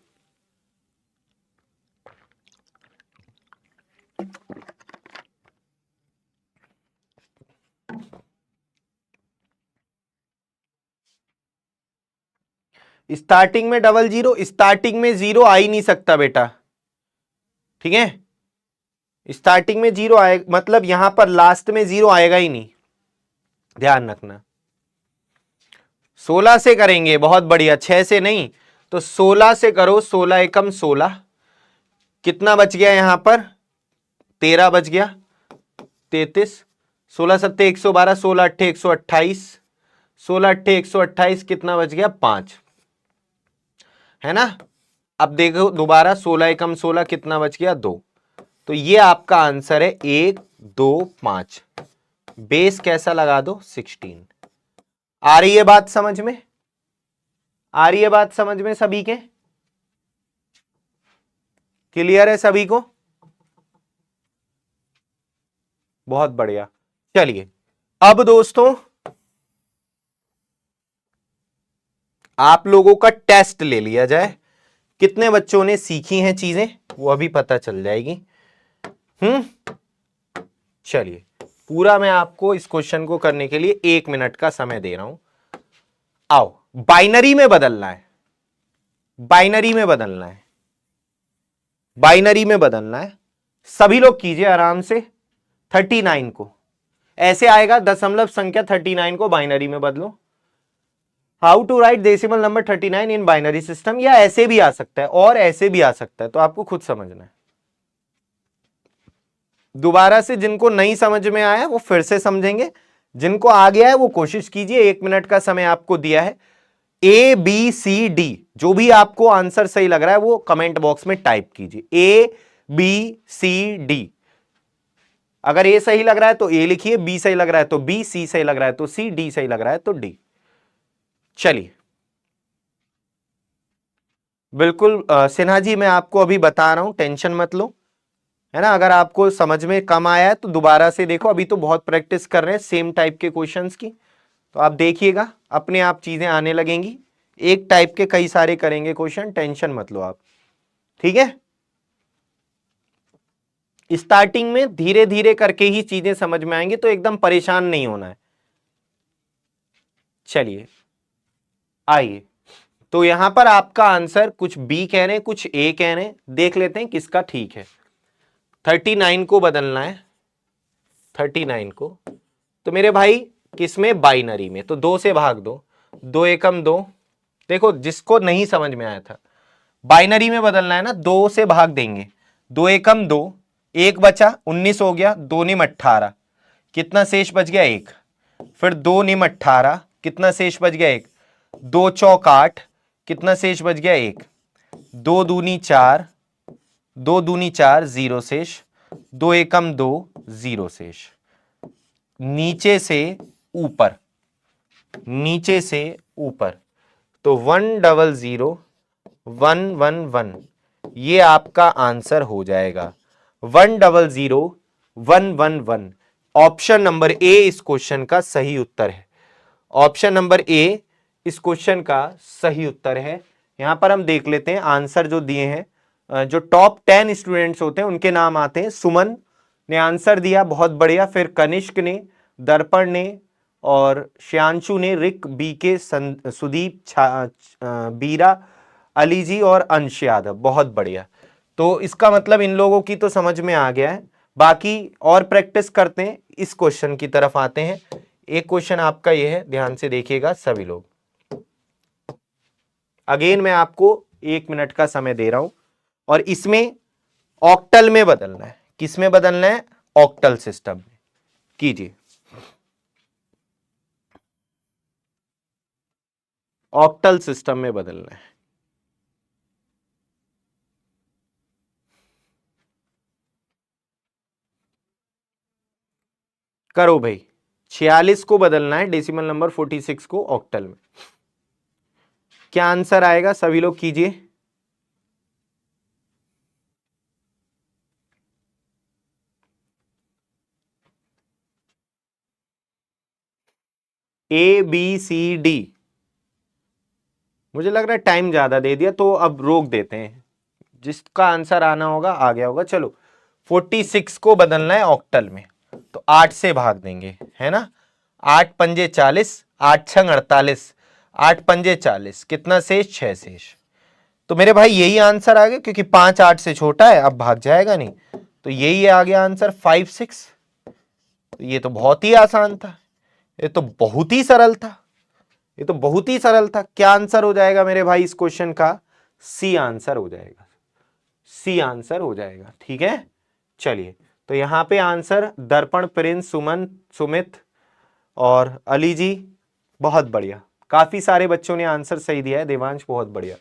स्टार्टिंग में 00, स्टार्टिंग में 0 आ ही नहीं सकता बेटा, ठीक है। स्टार्टिंग में 0 आए मतलब यहां पर लास्ट में 0 आएगा ही नहीं, ध्यान रखना। 16 से करेंगे, बहुत बढ़िया, 6 से नहीं। तो 16 से करो, 16 एकम 16, कितना बच गया यहां पर, 13 बच गया, 33, 16 सत्ते 112, 16 अट्ठे 128, 16 अट्ठे 128, कितना बच गया 5, है ना। अब देखो दोबारा, 16 एकम 16, कितना बच गया 2। तो ये आपका आंसर है 1 2 5। बेस कैसा लगा दो, 16। आ रही है बात समझ में, आ रही है बात समझ में सभी के, क्लियर है सभी को। बहुत बढ़िया। चलिए अब दोस्तों आप लोगों का टेस्ट ले लिया जाए, कितने बच्चों ने सीखी हैं चीजें वो अभी पता चल जाएगी। चलिए पूरा मैं आपको इस क्वेश्चन को करने के लिए 1 मिनट का समय दे रहा हूं। आओ बाइनरी में बदलना है, बाइनरी में बदलना है, बाइनरी में बदलना है। सभी लोग कीजिए आराम से। 39 को ऐसे आएगा, दशमलव संख्या 39 को बाइनरी में बदलो। How to write decimal number 39 in binary system, या ऐसे भी आ सकता है और ऐसे भी आ सकता है, तो आपको खुद समझना है। दोबारा से जिनको नहीं समझ में आया वो फिर से समझेंगे, जिनको आ गया है वो कोशिश कीजिए। 1 मिनट का समय आपको दिया है। ए बी सी डी, जो भी आपको आंसर सही लग रहा है वो कमेंट बॉक्स में टाइप कीजिए। ए बी सी डी, अगर ए सही लग रहा है तो ए लिखिए, बी सही लग रहा है तो बी, सी सही लग रहा है तो सी, डी सही लग रहा है तो डी। चलिए बिल्कुल सिन्हा जी मैं आपको अभी बता रहा हूं, टेंशन मत लो, है ना। अगर आपको समझ में कम आया है तो दोबारा से देखो, अभी तो बहुत प्रैक्टिस कर रहे हैं सेम टाइप के क्वेश्चंस की, तो आप देखिएगा अपने आप चीजें आने लगेंगी। एक टाइप के कई सारे करेंगे क्वेश्चन, टेंशन मत लो आप, ठीक है। स्टार्टिंग में धीरे धीरे करके ही चीजें समझ में आएंगी, तो एकदम परेशान नहीं होना है। चलिए आइए, तो यहां पर आपका आंसर कुछ बी कह रहे हैं कुछ ए कह रहे हैं, देख लेते हैं किसका ठीक है। 39 को बदलना है, 39 को, तो मेरे भाई किसमें, बाइनरी में, तो 2 से भाग दो, 2 एकम 2। देखो जिसको नहीं समझ में आया था, बाइनरी में बदलना है ना, 2 से भाग देंगे, 2 एकम 2, 1 बचा, 19 हो गया, 2 निम 18, कितना शेष बच गया 1, फिर 2 निम 18, कितना शेष बच गया 1, 2 चौक 8, कितना शेष बच गया 1, 2 दूनी 4, 2 दूनी 4, 0 शेष, 2 एकम 2, 0 शेष। नीचे से ऊपर, नीचे से ऊपर, तो 100 111, ये आपका आंसर हो जाएगा 100 111। ऑप्शन नंबर ए इस क्वेश्चन का सही उत्तर है, ऑप्शन नंबर ए इस क्वेश्चन का सही उत्तर है। यहां पर हम देख लेते हैं आंसर जो दिए हैं, जो टॉप 10 स्टूडेंट्स होते हैं उनके नाम आते हैं। सुमन ने आंसर दिया, बहुत बढ़िया। फिर कनिष्क ने, दर्पण ने, और श्यांशु ने, रिक, बीके, सुदीप, बीरा, अली जी और अंश यादव, बहुत बढ़िया। तो इसका मतलब इन लोगों की तो समझ में आ गया है, बाकी और प्रैक्टिस करते हैं, इस क्वेश्चन की तरफ आते हैं। एक क्वेश्चन आपका ये है, ध्यान से देखिएगा सभी लोग। अगेन मैं आपको 1 मिनट का समय दे रहा हूं, और इसमें ऑक्टल में बदलना है। किस में बदलना है, ऑक्टल सिस्टम में। कीजिए, ऑक्टल सिस्टम में बदलना है। करो भाई, 46 को बदलना है डेसिमल नंबर 46 को ऑक्टल में। क्या आंसर आएगा, सभी लोग कीजिए। ए बी सी डी, मुझे लग रहा है टाइम ज्यादा दे दिया, तो अब रोक देते हैं, जिसका आंसर आना होगा आ गया होगा। चलो 46 को बदलना है ऑक्टल में, तो 8 से भाग देंगे, है ना। 8 पंजे 40, 8 छंग 48, 8 पंजे 40, कितना शेष, 6 शेष। तो मेरे भाई यही आंसर आ गया, क्योंकि 5 8 से छोटा है, अब भाग जाएगा नहीं, तो यही आ गया आंसर 5 6। तो ये तो बहुत ही आसान था, ये तो बहुत ही सरल था, ये तो बहुत ही सरल था। क्या आंसर हो जाएगा मेरे भाई इस क्वेश्चन का, सी आंसर हो जाएगा, सी आंसर हो जाएगा, ठीक है। चलिए, तो यहां पे आंसर दर्पण, प्रिंस, सुमन, सुमित और अली जी, बहुत बढ़िया। काफी सारे बच्चों ने आंसर सही दिया है, देवांश बहुत बढ़िया।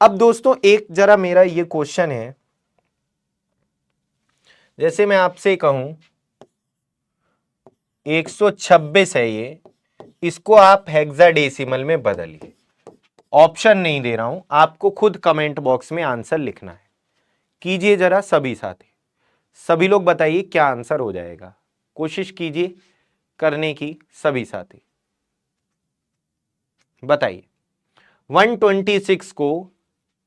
अब दोस्तों एक जरा मेरा ये क्वेश्चन है, जैसे मैं आपसे कहूं 126 है ये, इसको आप हेक्साडेसिमल में बदलिए। ऑप्शन नहीं दे रहा हूं, आपको खुद कमेंट बॉक्स में आंसर लिखना है। कीजिए जरा सभी साथी, सभी लोग बताइए क्या आंसर हो जाएगा। कोशिश कीजिए करने की सभी साथी। बताइए 126 को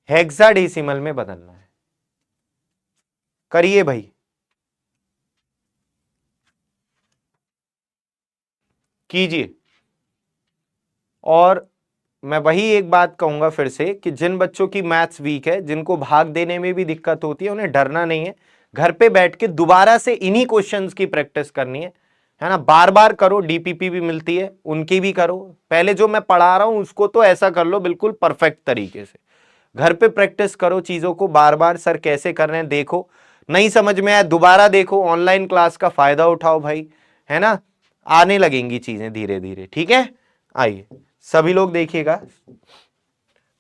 हेक्साडेसिमल में बदलना है, करिए भाई, कीजिए। और मैं वही एक बात कहूंगा फिर से कि जिन बच्चों की मैथ्स वीक है, जिनको भाग देने में भी दिक्कत होती है, उन्हें डरना नहीं है। घर पे बैठ के दोबारा से इन्हीं क्वेश्चंस की प्रैक्टिस करनी है ना। बार बार करो, डीपीपी भी मिलती है, उनकी भी करो। पहले जो मैं पढ़ा रहा हूं उसको तो ऐसा कर लो बिल्कुल परफेक्ट तरीके से। घर पे प्रैक्टिस करो चीजों को बार बार, सर कैसे कर रहे हैं देखो, नहीं समझ में आया दोबारा देखो, ऑनलाइन क्लास का फायदा उठाओ भाई, है ना। आने लगेंगी चीजें धीरे धीरे, ठीक है। आइए सभी लोग देखिएगा।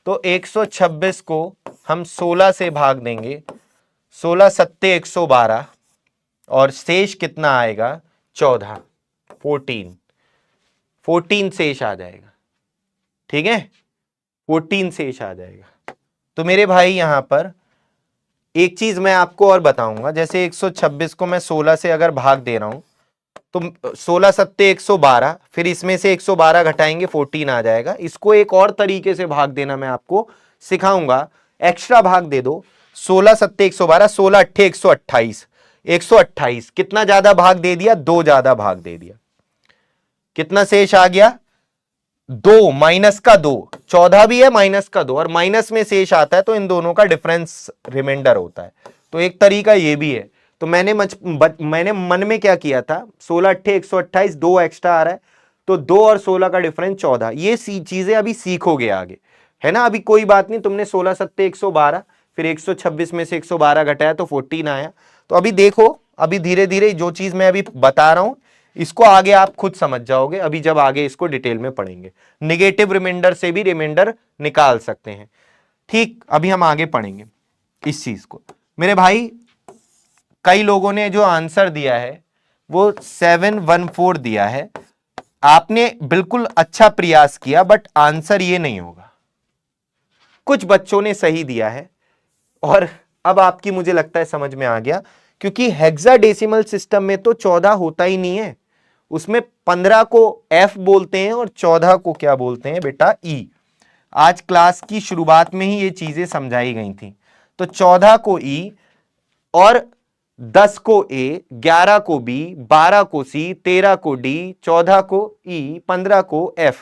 तो 126 को हम 16 से भाग देंगे, 16 सत्ते 112, और शेष कितना आएगा 14, 14 शेष आ जाएगा, ठीक है, 14 शेष आ जाएगा। तो मेरे भाई यहां पर एक चीज मैं आपको और बताऊंगा, जैसे 126 को मैं 16 से अगर भाग दे रहा हूं तो 16 सत्ते 112, फिर इसमें से 112 घटाएंगे 14 आ जाएगा। इसको एक और तरीके से भाग देना मैं आपको सिखाऊंगा, एक्स्ट्रा भाग दे दो। 16 सत्ते 112, 16 अट्ठे 128, 128 कितना ज्यादा भाग दे दिया, 2 ज्यादा भाग दे दिया। कितना शेष आ गया, 2 माइनस का 2, 14 भी है माइनस का 2, और माइनस में शेष आता है तो इन दोनों का डिफरेंस रिमाइंडर होता है। तो एक तरीका ये भी है। तो मैंने मन में क्या किया था, 16 अट्ठे 128, 2 एक्स्ट्रा आ रहा है, तो 2 और 16 का डिफरेंस 14। ये चीजें अभी सीखोगे आगे, है ना। अभी कोई बात नहीं, तुमने 16 सत्ते 112, फिर 126 में से 112 घटाया तो 14 आया। तो अभी देखो, अभी धीरे धीरे जो चीज मैं अभी बता रहा हूं इसको आगे आप खुद समझ जाओगे, अभी जब आगे इसको डिटेल में पढ़ेंगे। निगेटिव रिमाइंडर से भी रिमाइंडर निकाल सकते हैं, ठीक। अभी हम आगे पढ़ेंगे इस चीज को। मेरे भाई कई लोगों ने जो आंसर दिया है वो 714 दिया है। आपने बिल्कुल अच्छा प्रयास किया, बट आंसर ये नहीं होगा। कुछ बच्चों ने सही दिया है, और अब आपकी मुझे लगता है समझ में आ गया, क्योंकि हेक्साडेसिमल सिस्टम में तो 14 होता ही नहीं है, उसमें 15 को F बोलते हैं और 14 को क्या बोलते हैं बेटा, E। आज क्लास की शुरुआत में ही ये चीजें समझाई गई थी। तो 14 को E, और 10 को A, 11 को B, 12 को C, 13 को D, 14 को E, 15 को F।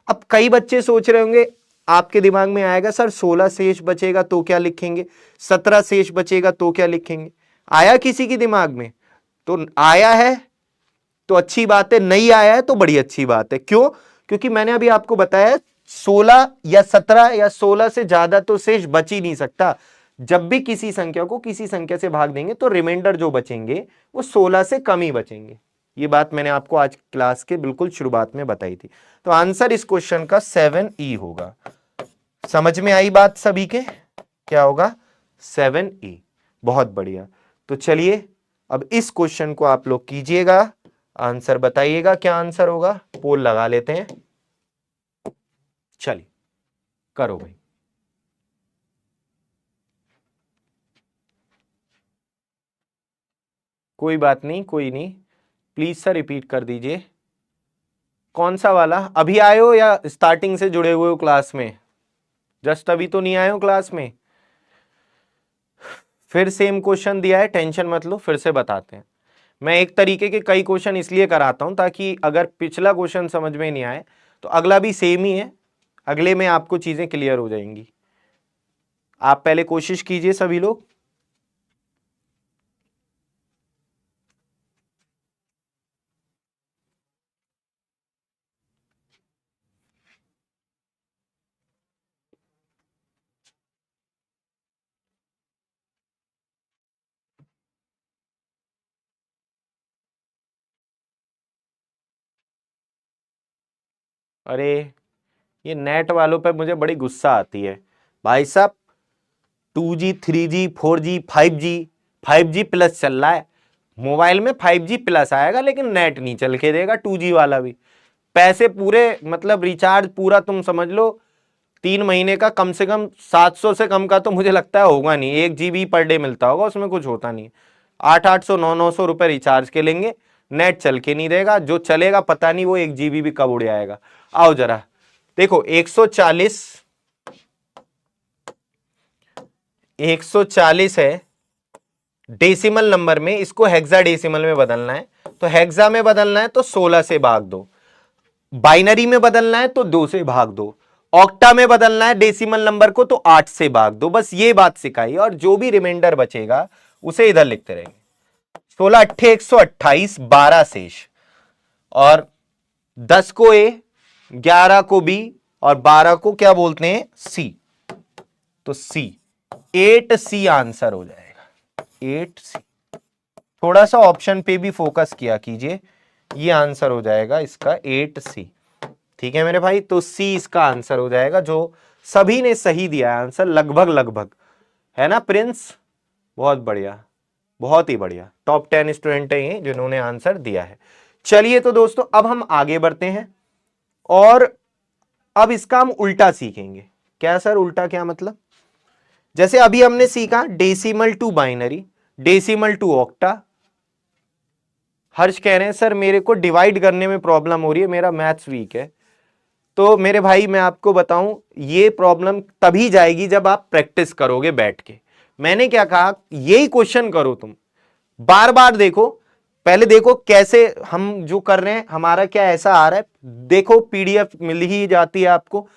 अब कई बच्चे सोच रहे होंगे, आपके दिमाग में आएगा सर 16 शेष बचेगा तो क्या लिखेंगे, 17 शेष बचेगा तो क्या लिखेंगे। आया किसी के दिमाग में? तो आया है तो अच्छी बात है, नहीं आया है तो बड़ी अच्छी बात है। क्यों? क्योंकि मैंने अभी आपको बताया 16 या 17 या 16 से ज्यादा तो शेष बच ही नहीं सकता। जब भी किसी संख्या को किसी संख्या से भाग देंगे तो रिमाइंडर जो बचेंगे वो 16 से कम ही बचेंगे। ये बात मैंने आपको आज क्लास के बिल्कुल शुरुआत में बताई थी। तो आंसर इस क्वेश्चन का 7E होगा। समझ में आई बात सभी के? क्या होगा? 7E। बहुत बढ़िया। तो चलिए अब इस क्वेश्चन को आप लोग कीजिएगा, आंसर बताइएगा क्या आंसर होगा। पोल लगा लेते हैं, चलिए करो भाई। कोई बात नहीं, कोई नहीं, प्लीज सर रिपीट कर दीजिए। कौन सा वाला? अभी आए हो या स्टार्टिंग से जुड़े हुए हो क्लास में? जस्ट अभी तो नहीं आए हो क्लास में? फिर सेम क्वेश्चन दिया है, टेंशन मत लो, फिर से बताते हैं। मैं एक तरीके के कई क्वेश्चन इसलिए कराता हूं ताकि अगर पिछला क्वेश्चन समझ में नहीं आए तो अगला भी सेम ही है, अगले में आपको चीजें क्लियर हो जाएंगी। आप पहले कोशिश कीजिए सभी लोग। अरे ये नेट वालों पे मुझे बड़ी गुस्सा आती है भाई साहब। 2G 3G 4G 5G 5G plus चल रहा है, मोबाइल में 5G प्लस आएगा लेकिन नेट नहीं चल के देगा 2G वाला भी। पैसे पूरे मतलब रिचार्ज पूरा तुम समझ लो 3 महीने का कम से कम 700 से कम का तो मुझे लगता है होगा नहीं, 1 GB पर डे मिलता होगा, उसमें कुछ होता नहीं। 800 900 रुपए रिचार्ज के लेंगे, नेट चल के नहीं देगा, जो चलेगा पता नहीं वो 1 GB भी कब उड़ जाएगा। आओ जरा देखो 140 है डेसिमल नंबर में, इसको हेक्साडेसिमल में बदलना है, तो हेक्सा में बदलना है तो 16 से भाग दो, बाइनरी में बदलना है तो 2 से भाग दो, ऑक्टा में बदलना है डेसिमल नंबर को तो 8 से भाग दो। बस ये बात सिखाई, और जो भी रिमाइंडर बचेगा उसे इधर लिखते रहेंगे। 16 अट्ठे 128, 12 शेष, और 10 को ए, 11 को बी, और 12 को क्या बोलते हैं, सी, तो सी 8C आंसर हो जाएगा, 8C। थोड़ा सा ऑप्शन पे भी फोकस किया कीजिए, ये आंसर हो जाएगा इसका 8C। ठीक है मेरे भाई, तो सी इसका आंसर हो जाएगा, जो सभी ने सही दिया है आंसर, लगभग लगभग, है ना प्रिंस, बहुत बढ़िया, बहुत ही बढ़िया, टॉप 10 स्टूडेंट है ये जिन्होंने आंसर दिया है। चलिए तो दोस्तों अब हम आगे बढ़ते हैं, और अब इसका हम उल्टा सीखेंगे। क्या सर उल्टा क्या मतलब? जैसे अभी हमने सीखा decimal to binary, decimal to octa. Harsh कह रहे हैं सर मेरे को डिवाइड करने में प्रॉब्लम हो रही है, मेरा मैथ्स वीक है। तो मेरे भाई मैं आपको बताऊं, ये प्रॉब्लम तभी जाएगी जब आप प्रैक्टिस करोगे बैठ के। मैंने क्या कहा, यही क्वेश्चन करो तुम, बार बार देखो, पहले देखो कैसे हम जो कर रहे हैं हमारा क्या ऐसा आ रहा है, देखो पीडीएफ मिल ही जाती है आपको,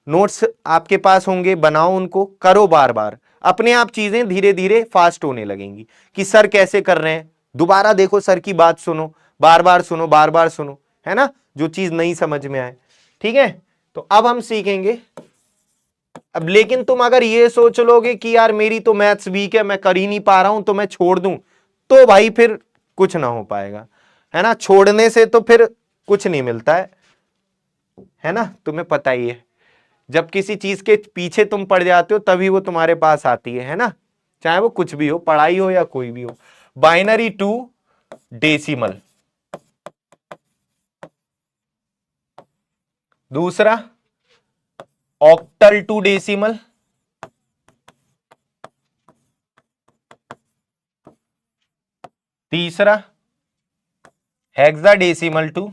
नोट्स आपके पास होंगे, बनाओ उनको, करो बार बार, अपने आप चीजें धीरे धीरे फास्ट होने लगेंगी कि सर कैसे कर रहे हैं। दोबारा देखो, सर की बात सुनो, बार बार सुनो, बार बार सुनो, है ना, जो चीज नहीं समझ में आए। ठीक है, तो अब हम सीखेंगे। अब लेकिन तुम अगर ये सोच लोगे कि यार मेरी तो मैथ्स वीक है, मैं कर ही नहीं पा रहा हूं, तो मैं छोड़ दूं, तो भाई फिर कुछ ना हो पाएगा, है ना, छोड़ने से तो फिर कुछ नहीं मिलता है ना, तुम्हें पता ही है, जब किसी चीज के पीछे तुम पड़ जाते हो तभी वो तुम्हारे पास आती है ना, चाहे वो कुछ भी हो, पढ़ाई हो या कोई भी हो। बाइनरी टू डेसिमल, दूसरा ऑक्टल टू डेसिमल, तीसरा हेक्साडेसिमल टू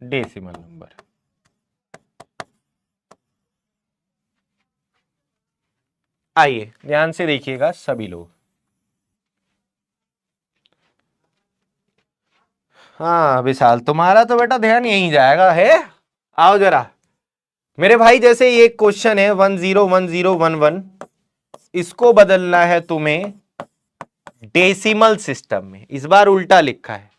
डेसिमल नंबर। आइए ध्यान से देखिएगा सभी लोग। हाँ विशाल, तुम्हारा तो बेटा ध्यान यहीं जाएगा है। आओ जरा मेरे भाई, जैसे ये क्वेश्चन है 101011, इसको बदलना है तुम्हें डेसिमल सिस्टम में, इस बार उल्टा लिखा है।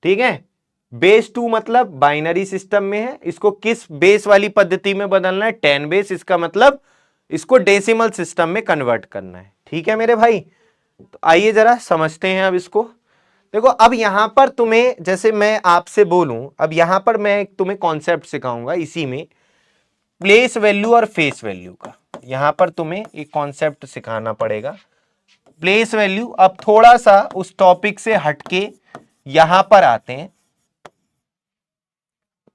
ठीक है, बेस 2 मतलब बाइनरी सिस्टम में है, इसको किस बेस वाली पद्धति में बदलना है, 10 बेस, इसका मतलब इसको डेसिमल सिस्टम में कन्वर्ट करना है। ठीक है मेरे भाई, तो आइए जरा समझते हैं अब इसको। देखो अब यहां पर तुम्हें, जैसे मैं आपसे बोलूं, अब यहां पर मैं तुम्हें कॉन्सेप्ट सिखाऊंगा इसी में, प्लेस वैल्यू और फेस वैल्यू का। यहां पर तुम्हें एक कॉन्सेप्ट सिखाना पड़ेगा, प्लेस वैल्यू। अब थोड़ा सा उस टॉपिक से हटके यहां पर आते हैं।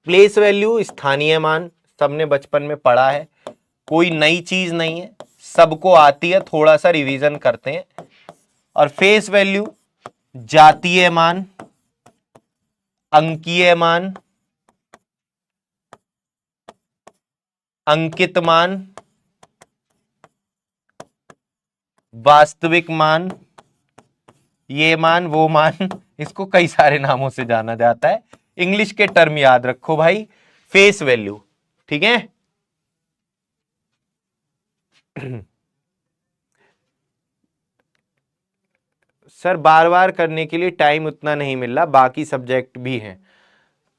प्लेस वैल्यू स्थानीय मान, सबने बचपन में पढ़ा है, कोई नई चीज नहीं है, सबको आती है, थोड़ा सा रिवीजन करते हैं। और फेस वैल्यू जातीय मान, अंकीय मान, अंकित मान, वास्तविक मान, ये मान वो मान, इसको कई सारे नामों से जाना जाता है, इंग्लिश के टर्म याद रखो भाई, फेस वैल्यू। ठीक है सर बार बार करने के लिए टाइम उतना नहीं मिल रहा, बाकी सब्जेक्ट भी हैं।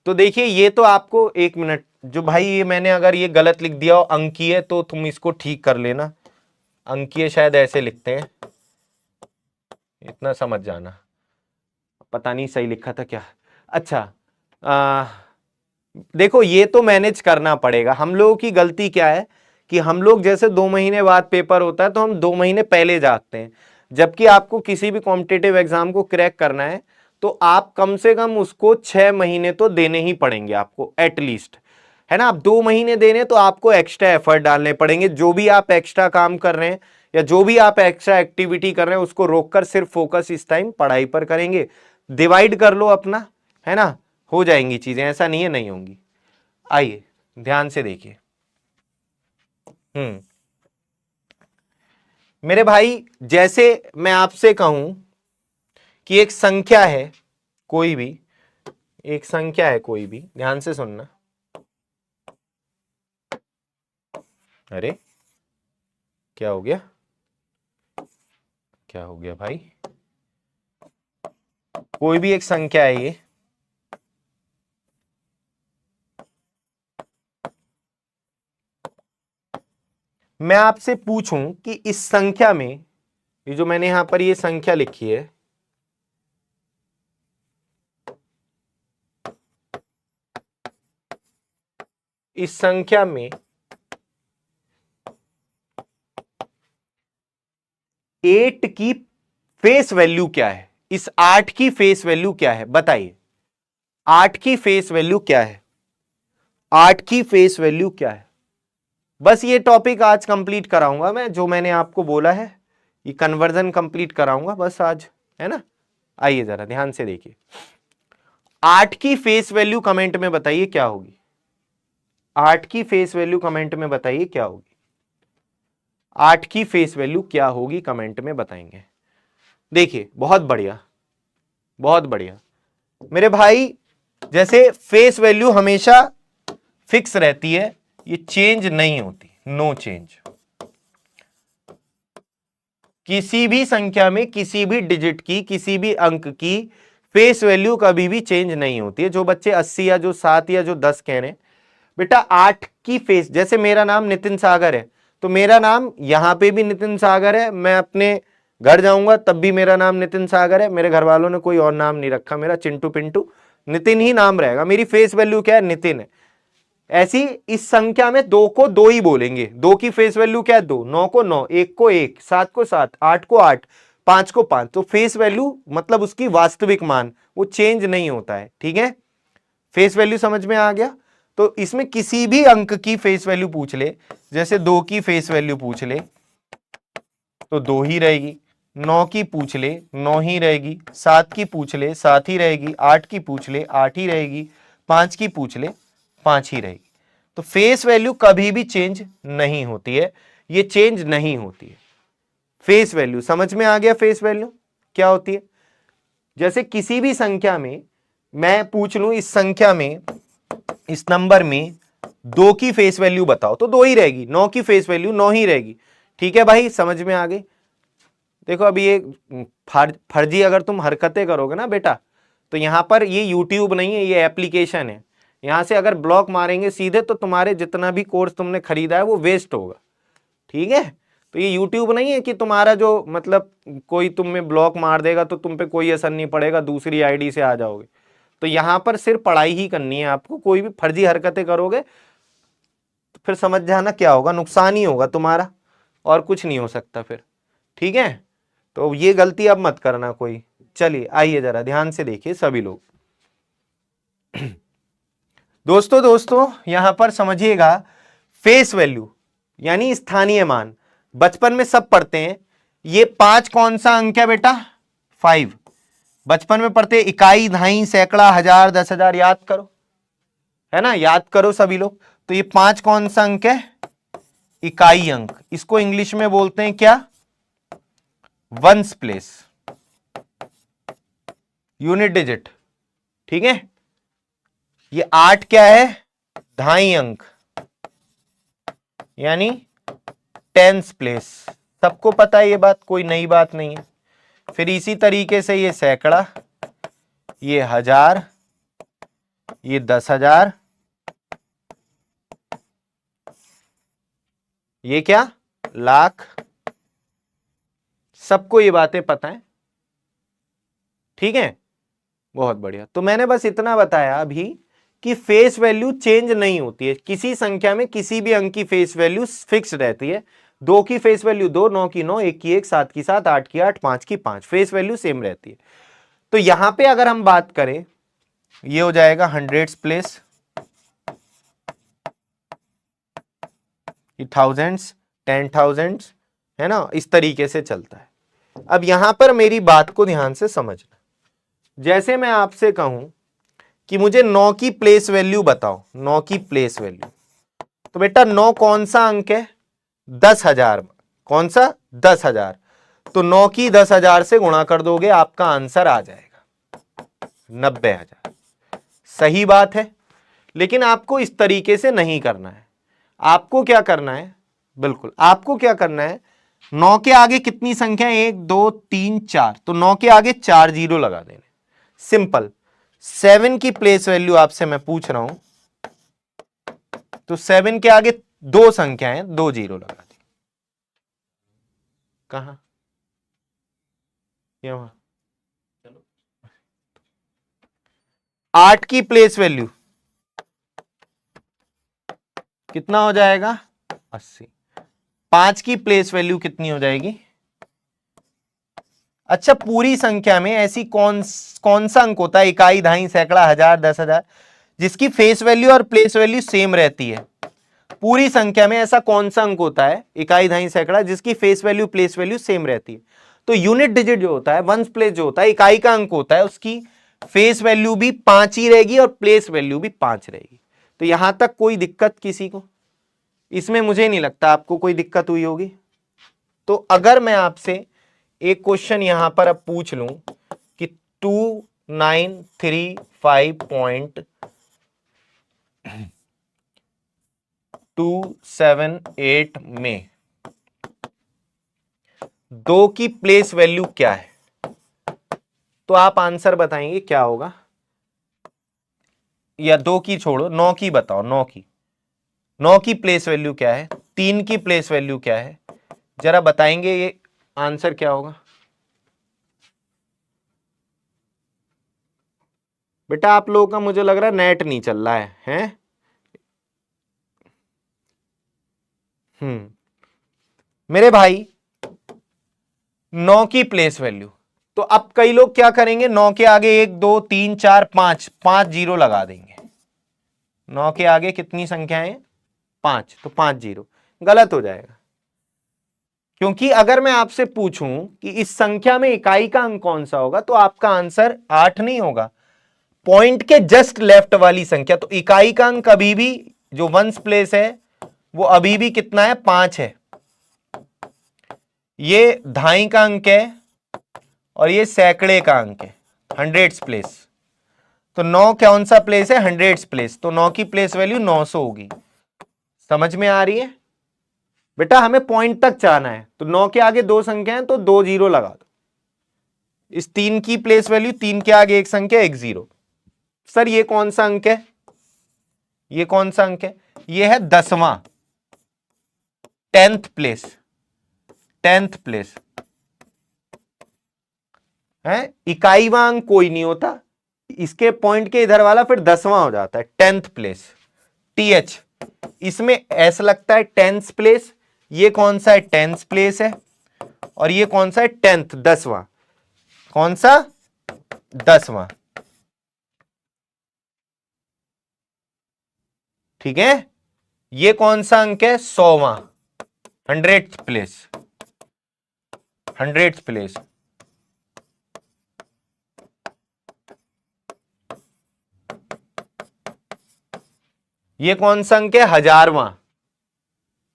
तो देखिए ये तो आपको, एक मिनट, जो भाई ये मैंने अगर ये गलत लिख दिया हो अंकीय, तो तुम इसको ठीक कर लेना, अंकीय शायद ऐसे लिखते हैं, इतना समझ जाना, पता नहीं सही लिखा था क्या। अच्छा देखो ये तो मैनेज करना पड़ेगा। हम लोगों की गलती क्या है कि हम लोग जैसे 2 महीने बाद पेपर होता है तो हम 2 महीने पहले जागते हैं, जबकि आपको किसी भी कॉम्पिटिटिव एग्जाम को क्रैक करना है तो आप कम से कम उसको 6 महीने तो देने ही पड़ेंगे आपको एटलीस्ट, है ना। आप 2 महीने देने तो आपको एक्स्ट्रा एफर्ट डालने पड़ेंगे, जो भी आप एक्स्ट्रा काम कर रहे हैं या जो भी आप एक्स्ट्रा एक्टिविटी कर रहे हैं उसको रोककर सिर्फ फोकस इस टाइम पढ़ाई पर करेंगे। डिवाइड कर लो अपना, है ना, हो जाएंगी चीजें, ऐसा नहीं है नहीं होंगी। आइए ध्यान से देखिए। मेरे भाई, जैसे मैं आपसे कहूं कि एक संख्या है कोई भी, एक संख्या है कोई भी, ध्यान से सुनना। अरे क्या हो गया, क्या हो गया भाई? कोई भी एक संख्या है ये, मैं आपसे पूछूं कि इस संख्या में, ये जो मैंने यहां पर ये संख्या लिखी है, इस संख्या में 8 की फेस वैल्यू क्या है? इस 8 की फेस वैल्यू क्या है बताइए? 8 की फेस वैल्यू क्या है? 8 की फेस वैल्यू क्या है? बस ये टॉपिक आज कंप्लीट कराऊंगा मैं, जो मैंने आपको बोला है ये कन्वर्जन कंप्लीट कराऊंगा बस आज, है ना। आइए जरा ध्यान से देखिए, 8 की फेस वैल्यू कमेंट में बताइए क्या होगी? 8 की फेस वैल्यू कमेंट में बताइए क्या होगी? 8 की फेस वैल्यू क्या होगी कमेंट में बताएंगे। देखिए बहुत बढ़िया, बहुत बढ़िया मेरे भाई। जैसे फेस वैल्यू हमेशा फिक्स रहती है, ये चेंज नहीं होती, नो चेंज। किसी भी संख्या में, किसी भी डिजिट की, किसी भी अंक की फेस वैल्यू कभी भी चेंज नहीं होती है। जो बच्चे 80 या जो 7 या जो 10 कह रहे हैं, बेटा 8 की फेस, जैसे मेरा नाम नितिन सागर है तो मेरा नाम यहां पे भी नितिन सागर है, मैं अपने घर जाऊंगा तब भी मेरा नाम नितिन सागर है, मेरे घर वालों ने कोई और नाम नहीं रखा, मेरा चिंटू पिंटू नितिन ही नाम रहेगा, मेरी फेस वैल्यू क्या है? नितिन है। ऐसी इस संख्या में 2 को 2 ही बोलेंगे, 2 की फेस वैल्यू क्या है? 2, 9 को 9, 1 को 1, 7 को 7, 8 को 8, 5 को 5। तो फेस वैल्यू मतलब उसकी वास्तविक मान, वो चेंज नहीं होता है, ठीक है। फेस वैल्यू समझ में आ गया? तो इसमें किसी भी अंक की फेस वैल्यू पूछ ले, जैसे 2 की फेस वैल्यू पूछ ले तो 2 ही रहेगी, 9 की पूछ ले 9 ही रहेगी, 7 की पूछ ले 7 ही रहेगी, 8 की पूछ ले 8 ही रहेगी, 5 की पूछ ले 5 ही रहेगी। तो फेस वैल्यू कभी भी चेंज नहीं होती है, ये चेंज नहीं होती है। फेस वैल्यू समझ में आ गया? फेस वैल्यू क्या होती है? जैसे किसी भी संख्या में मैं पूछ लूं, इस संख्या में, इस नंबर में 2 की फेस वैल्यू बताओ तो 2 ही रहेगी, 9 की फेस वैल्यू 9 ही रहेगी। ठीक है भाई, समझ में आ गई? देखो अभी ये फर्जी अगर तुम हरकतें करोगे ना बेटा, तो यहां पर ये यूट्यूब नहीं है, ये एप्लीकेशन है। यहां से अगर ब्लॉक मारेंगे सीधे तो तुम्हारे जितना भी कोर्स तुमने खरीदा है वो वेस्ट होगा, ठीक है। तो ये यूट्यूब नहीं है कि तुम्हारा जो मतलब कोई तुम में ब्लॉक मार देगा तो तुम पे कोई असर नहीं पड़ेगा, दूसरी आईडी से आ जाओगे। तो यहां पर सिर्फ पढ़ाई ही करनी है आपको। कोई भी फर्जी हरकतें करोगे तो फिर समझ जाना क्या होगा, नुकसान ही होगा तुम्हारा, और कुछ नहीं हो सकता फिर, ठीक है। तो ये गलती अब मत करना कोई। चलिए आइए जरा ध्यान से देखिए सभी लोग। दोस्तों यहां पर समझिएगा, फेस वैल्यू यानी स्थानीय मान, बचपन में सब पढ़ते हैं। ये 5 कौन सा अंक है बेटा? 5। बचपन में पढ़ते इकाई, दहाई, सैकड़ा, हजार, 10,000, याद करो, है ना, याद करो सभी लोग। तो ये 5 कौन सा अंक है? इकाई अंक। इसको इंग्लिश में बोलते हैं क्या? वंस प्लेस, यूनिट डिजिट, ठीक है। ये 8 क्या है? दहाई अंक यानी टेंस प्लेस। सबको पता है ये बात, कोई नई बात नहीं है। फिर इसी तरीके से ये सैकड़ा, ये हजार, ये 10,000, ये क्या? लाख। सबको ये बातें पता है, ठीक है। बहुत बढ़िया। तो मैंने बस इतना बताया अभी कि फेस वैल्यू चेंज नहीं होती है। किसी संख्या में किसी भी अंक की फेस वैल्यू फिक्स रहती है। 2 की फेस वैल्यू 2, 9 की 9, 1 की 1, 7 की 7, 8 की 8, 5 की 5, फेस वैल्यू सेम रहती है। तो यहां पे अगर हम बात करें, ये हो जाएगा हंड्रेड्स प्लेस, थाउजेंड्स, 10,000, है ना, इस तरीके से चलता है। अब यहां पर मेरी बात को ध्यान से समझना, जैसे मैं आपसे कहूं कि मुझे 9 की प्लेस वैल्यू बताओ, 9 की प्लेस वैल्यू, तो बेटा 9 कौन सा अंक है, 10,000, कौन सा, 10,000, तो 9 की 10,000 से गुणा कर दोगे, आपका आंसर आ जाएगा 90,000। सही बात है, लेकिन आपको इस तरीके से नहीं करना है। आपको क्या करना है, बिल्कुल आपको क्या करना है, 9 के आगे कितनी संख्या, 1 2 3 4, तो 9 के आगे 4 जीरो लगा देने, सिंपल। 7 की प्लेस वैल्यू आपसे मैं पूछ रहा हूं, तो 7 के आगे दो संख्याएं, 2 जीरो लगा दी। कहां, यहां। 8 की प्लेस वैल्यू कितना हो जाएगा, 80। 5 की प्लेस वैल्यू कितनी हो जाएगी, अच्छा पूरी संख्या में ऐसी कौन सा अंक होता है, इकाई, दहाई, सैकड़ा, हजार, 10,000, जिसकी फेस वैल्यू और प्लेस वैल्यू सेम रहती है। पूरी संख्या में ऐसा कौन सा अंक होता है, इकाई, दहाई, सैकड़ा, जिसकी face value place value same रहती है। तो यूनिट डिजिट जो होता है, वंस प्लेस जो होता है, इकाई का अंक होता है, उसकी फेस वैल्यू भी 5 ही रहेगी और प्लेस वैल्यू भी 5 रहेगी। तो यहां तक कोई दिक्कत किसी को, इसमें मुझे नहीं लगता आपको कोई दिक्कत हुई होगी। तो अगर मैं आपसे एक क्वेश्चन यहां पर अब पूछ लूं कि 2935.278 में 2 की प्लेस वैल्यू क्या है, तो आप आंसर बताएंगे क्या होगा, या 2 की छोड़ो, 9 की बताओ, 9 की प्लेस वैल्यू क्या है, 3 की प्लेस वैल्यू क्या है, जरा बताएंगे ये आंसर क्या होगा। बेटा आप लोगों का मुझे लग रहा है नेट नहीं चल रहा है? मेरे भाई 9 की प्लेस वैल्यू, तो अब कई लोग क्या करेंगे, 9 के आगे 1 2 3 4 5 जीरो लगा देंगे। 9 के आगे कितनी संख्याएं, 5, तो 5 जीरो, गलत हो जाएगा। क्योंकि अगर मैं आपसे पूछूं कि इस संख्या में इकाई का अंक कौन सा होगा, तो आपका आंसर 8 नहीं होगा, पॉइंट के जस्ट लेफ्ट वाली संख्या। तो इकाई का अंक अभी भी जो वंस प्लेस है वो अभी भी कितना है, 5 है। ये दहाई का अंक है और ये सैकड़े का अंक है, हंड्रेड्स प्लेस। तो 9 कौन सा प्लेस है, हंड्रेड्स प्लेस, तो 9 की प्लेस वैल्यू 900 होगी। समझ में आ रही है बेटा, हमें पॉइंट तक जाना है, तो 9 के आगे दो संख्या है तो 2 जीरो लगा दो। इस 3 की प्लेस वैल्यू, 3 के आगे एक संख्या, 1 जीरो। सर ये कौन सा अंक है, ये कौन सा अंक है, ये है 10वां, 10th प्लेस, 10th प्लेस है। इकाईवां अंक कोई नहीं होता, इसके पॉइंट के इधर वाला फिर 10वां हो जाता है, 10th प्लेस, TH। इसमें ऐसा लगता है 10th प्लेस, ये कौन सा है, 10th प्लेस है, और ये कौन सा है, 10th, 10वां, कौन सा, 10वां। ठीक है, ये कौन सा अंक है, 100वां, 100th प्लेस, 100th प्लेस। ये कौन सा अंक है, 1000वां,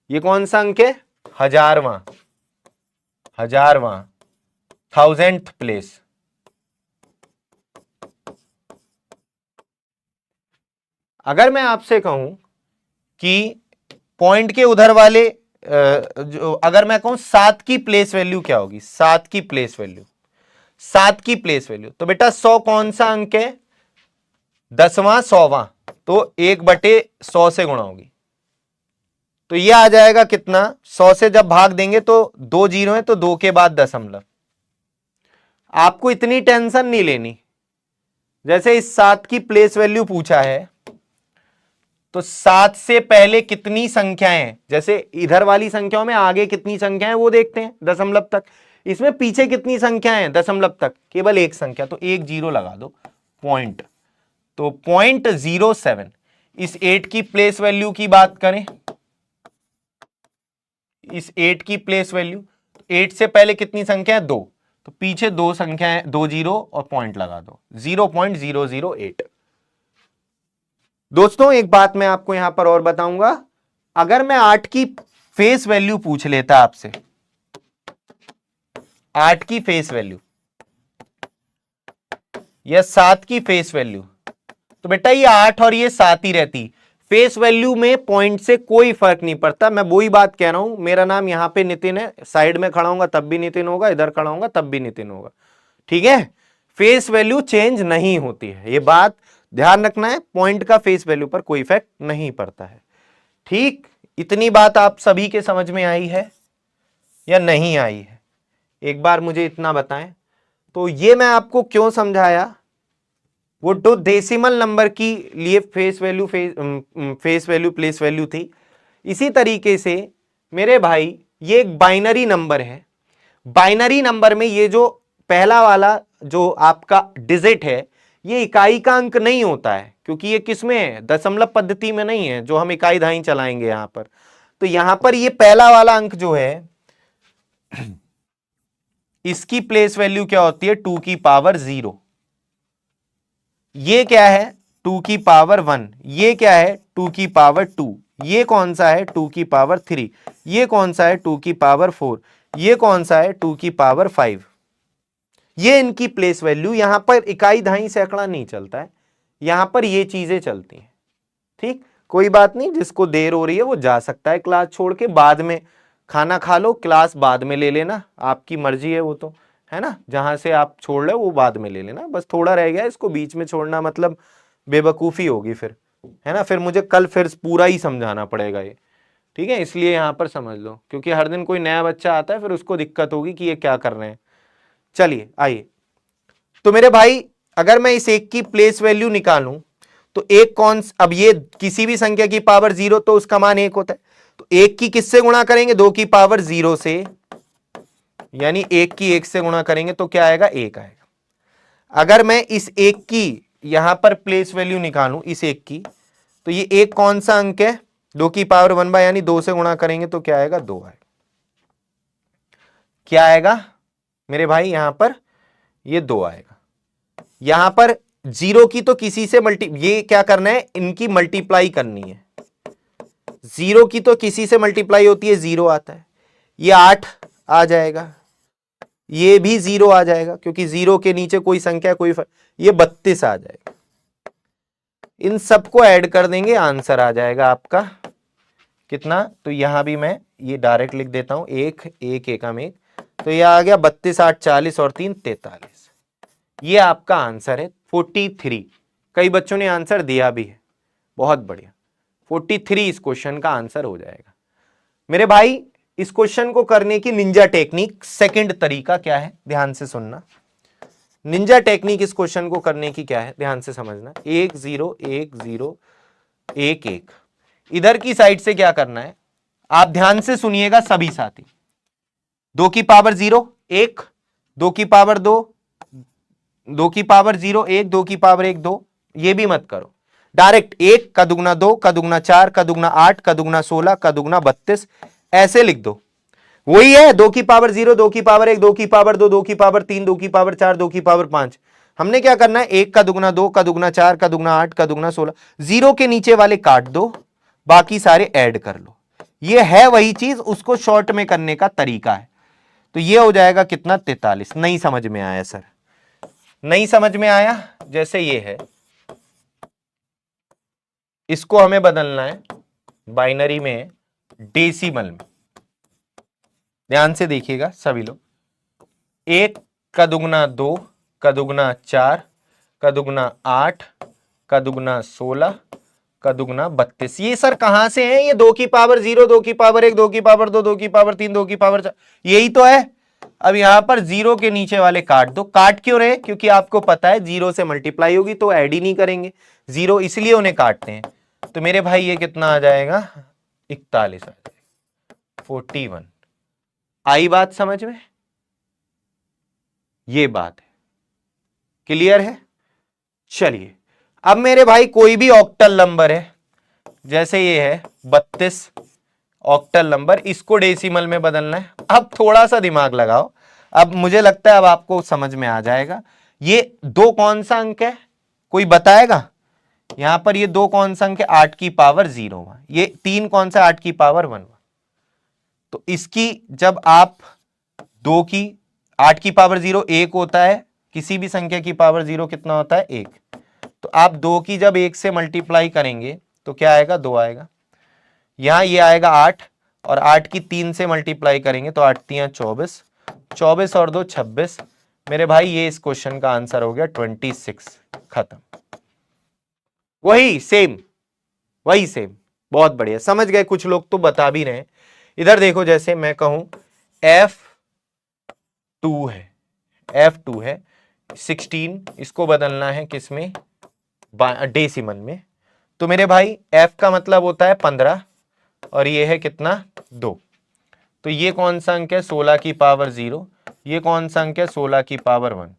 ये कौन सा अंक है, 1000वां, 1000वां, 1000th प्लेस। अगर मैं आपसे कहूं कि पॉइंट के उधर वाले जो, अगर मैं कहूं 7 की प्लेस वैल्यू क्या होगी, 7 की प्लेस वैल्यू, 7 की प्लेस वैल्यू, तो बेटा 100 कौन सा अंक है, 10वां, 100वां, तो 1/100 से गुणा होगी, तो ये आ जाएगा कितना, 100 से जब भाग देंगे तो 2 जीरो है, तो 2 के बाद दशमलव। आपको इतनी टेंशन नहीं लेनी, जैसे इस 7 की प्लेस वैल्यू पूछा है, तो 7 से पहले कितनी संख्याएं हैं, जैसे इधर वाली संख्याओं में आगे कितनी संख्याएं वो देखते हैं दशमलव तक, इसमें पीछे कितनी संख्याएं हैं दशमलव तक, केवल एक संख्या, तो 1 जीरो लगा दो, पॉइंट, तो 0.07। इस 8 की प्लेस वैल्यू की बात करें, इस 8 की प्लेस वैल्यू, 8 से पहले कितनी संख्या है? 2, तो पीछे 2 संख्याएं, 2 जीरो और पॉइंट लगा दो, 0.008। दोस्तों एक बात मैं आपको यहां पर और बताऊंगा, अगर मैं 8 की फेस वैल्यू पूछ लेता आपसे, 8 की फेस वैल्यू या 7 की फेस वैल्यू, तो बेटा ये 8 और ये 7 ही रहती। फेस वैल्यू में पॉइंट से कोई फर्क नहीं पड़ता। मैं वही बात कह रहा हूं, मेरा नाम यहां पे नितिन है, साइड में खड़ा होगा तब भी नितिन होगा, इधर खड़ा होगा तब भी नितिन होगा, ठीक है। फेस वैल्यू चेंज नहीं होती है, ये बात ध्यान रखना है। पॉइंट का फेस वैल्यू पर कोई इफेक्ट नहीं पड़ता है, ठीक। इतनी बात आप सभी के समझ में आई है या नहीं आई है? एक बार मुझे इतना बताएं। तो ये मैं आपको क्यों समझाया, वो दो डेसिमल नंबर की लिए फेस वैल्यू प्लेस वैल्यू थी। इसी तरीके से मेरे भाई ये एक बाइनरी नंबर है। बाइनरी नंबर में ये जो पहला वाला जो आपका डिजिट है, ये इकाई का अंक नहीं होता है, क्योंकि ये किसमें है? दशमलव पद्धति में नहीं है, जो हम इकाई दहाई चलाएंगे यहां पर। तो यहां पर ये पहला वाला अंक जो है, इसकी प्लेस वैल्यू क्या होती है? 2 की पावर 0। ये क्या है? 2 की पावर 1। ये क्या है? 2 की पावर 2। ये कौन सा है? 2 की पावर 3। ये कौन सा है? 2 की पावर 4। ये कौन सा है? 2 की पावर 5। ये इनकी प्लेस वैल्यू, यहां पर इकाई दहाई सैकड़ा नहीं चलता है, यहां पर ये चीजें चलती हैं, ठीक। कोई बात नहीं, जिसको देर हो रही है वो जा सकता है क्लास छोड़ के, बाद में खाना खा लो, क्लास बाद में ले लेना, आपकी मर्जी है वो तो, है ना। जहां से आप छोड़ रहे हो वो बाद में ले लेना, बस थोड़ा रह गया, इसको बीच में छोड़ना मतलब बेवकूफ़ी होगी फिर, है ना। फिर मुझे कल फिर पूरा ही समझाना पड़ेगा ये, ठीक है। इसलिए यहाँ पर समझ लो, क्योंकि हर दिन कोई नया बच्चा आता है, फिर उसको दिक्कत होगी कि ये क्या कर रहे हैं। चलिए आइए, तो मेरे भाई अगर मैं इस एक की प्लेस वैल्यू निकालूं, तो एक कौन, अब ये किसी भी संख्या की पावर 0 तो उसका मान 1 होता है, तो 1 की किससे गुणा करेंगे? 2 की पावर 0 से, यानी 1 की 1 से गुणा करेंगे तो क्या आएगा? 1 आएगा। अगर मैं इस 1 की यहां पर प्लेस वैल्यू निकालूं, इस 1 की, तो ये 1 कौन सा अंक है? 2 की पावर 1 यानी 2 से गुणा करेंगे तो क्या आएगा? 2 आएगा। क्या आएगा मेरे भाई? यहां पर ये 2 आएगा। यहां पर 0 की तो किसी से ये क्या करना है? इनकी मल्टीप्लाई करनी है। 0 की तो किसी से मल्टीप्लाई होती है, 0 आता है। ये 8 आ जाएगा, ये भी 0 आ जाएगा, क्योंकि 0 के नीचे कोई संख्या कोई ये 32 आ जाएगा। इन सबको ऐड कर देंगे, आंसर आ जाएगा आपका कितना? तो यहां भी मैं ये डायरेक्ट लिख देता हूं, 1 1 एकम 1, तो ये आ गया 32 8 40 और 3 43। ये आपका आंसर है 43। कई बच्चों ने आंसर दिया भी है, बहुत बढ़िया। 43 इस क्वेश्चन का आंसर हो जाएगा। मेरे भाई इस क्वेश्चन को करने की निंजा टेक्निक, सेकंड तरीका क्या है? ध्यान से सुनना। निंजा टेक्निक इस क्वेश्चन को करने की क्या है? ध्यान से समझना। 1 0 1 0 1 1। इधर की साइड से क्या करना है? आप ध्यान से सुनिएगा सभी साथी। 2 की पावर 0 1, 2 की पावर 2, 2 की पावर 0 1, 2 की पावर 1 2। ये भी मत करो, डायरेक्ट 1 का दुगना 2 का दुगना 4 का दुगना 8 का दुगना 16 का दुगना 32 ऐसे लिख दो। वही है 2 की पावर 0, 2 की पावर 1, 2 की पावर 2, 2 की पावर 3, 2 की पावर 4, 2 की पावर 5। हमने क्या करना है? 1 का दुगना 2 का दुगना 4 का दुगना 8 का दुगना 16। 0 के नीचे वाले काट दो, बाकी सारे ऐड कर लो। ये है वही चीज, उसको शॉर्ट में करने का तरीका है। तो ये हो जाएगा कितना? 43। नहीं समझ में आया सर? नहीं समझ में आया? जैसे ये है, इसको हमें बदलना है बाइनरी में डेसिमल में। ध्यान से देखिएगा सभी लोग। 1 का दुगना 2 का दुगना 4 का दुगना 8 का दुगना 16 का दुगना 32। ये सर कहां से है? ये 2 की पावर 0, 2 की पावर 1, 2 की पावर 2, 2 की पावर 3, 2 की पावर 4, यही तो है। अब यहां पर 0 के नीचे वाले काट दो। काट क्यों रहे? क्योंकि आपको पता है 0 से मल्टीप्लाई होगी तो ऐड ही नहीं करेंगे 0, इसलिए उन्हें काटते हैं। तो मेरे भाई ये कितना आ जाएगा? 41 आ जाएगा, 41। आई बात समझ में? ये बात है, क्लियर है? चलिए अब मेरे भाई कोई भी ऑक्टल नंबर है, जैसे ये है 32 ऑक्टल नंबर, इसको डेसिमल में बदलना है। अब थोड़ा सा दिमाग लगाओ, अब मुझे लगता है अब आपको समझ में आ जाएगा। ये 2 कौन सा अंक है, कोई बताएगा? यहां पर ये 2 कौन सा अंक है, 8 की पावर 0, ये 3 कौन सा 8 की पावर 1। तो इसकी जब आप 2 की 8 की पावर 0 1 होता है, किसी भी संख्या की पावर 0 कितना होता है 1। तो आप 2 की जब 1 से मल्टीप्लाई करेंगे तो क्या आएगा 2 आएगा। यहां ये आएगा 8 और 8 की 3 से मल्टीप्लाई करेंगे तो 8 3 24, 24 और 2 26। मेरे भाई ये इस क्वेश्चन का आंसर हो गया 26। खत्म। वही सेम, वही सेम। बहुत बढ़िया, समझ गए। कुछ लोग तो बता भी रहे हैं। इधर देखो, जैसे मैं कहूं F2 है, F2 है 16, इसको बदलना है किसमें, डेसिमल में। तो मेरे भाई F का मतलब होता है 15 और ये है कितना 2। तो ये कौन सा अंक है 16 की पावर 0, ये कौन सा अंक है 16 की पावर 1।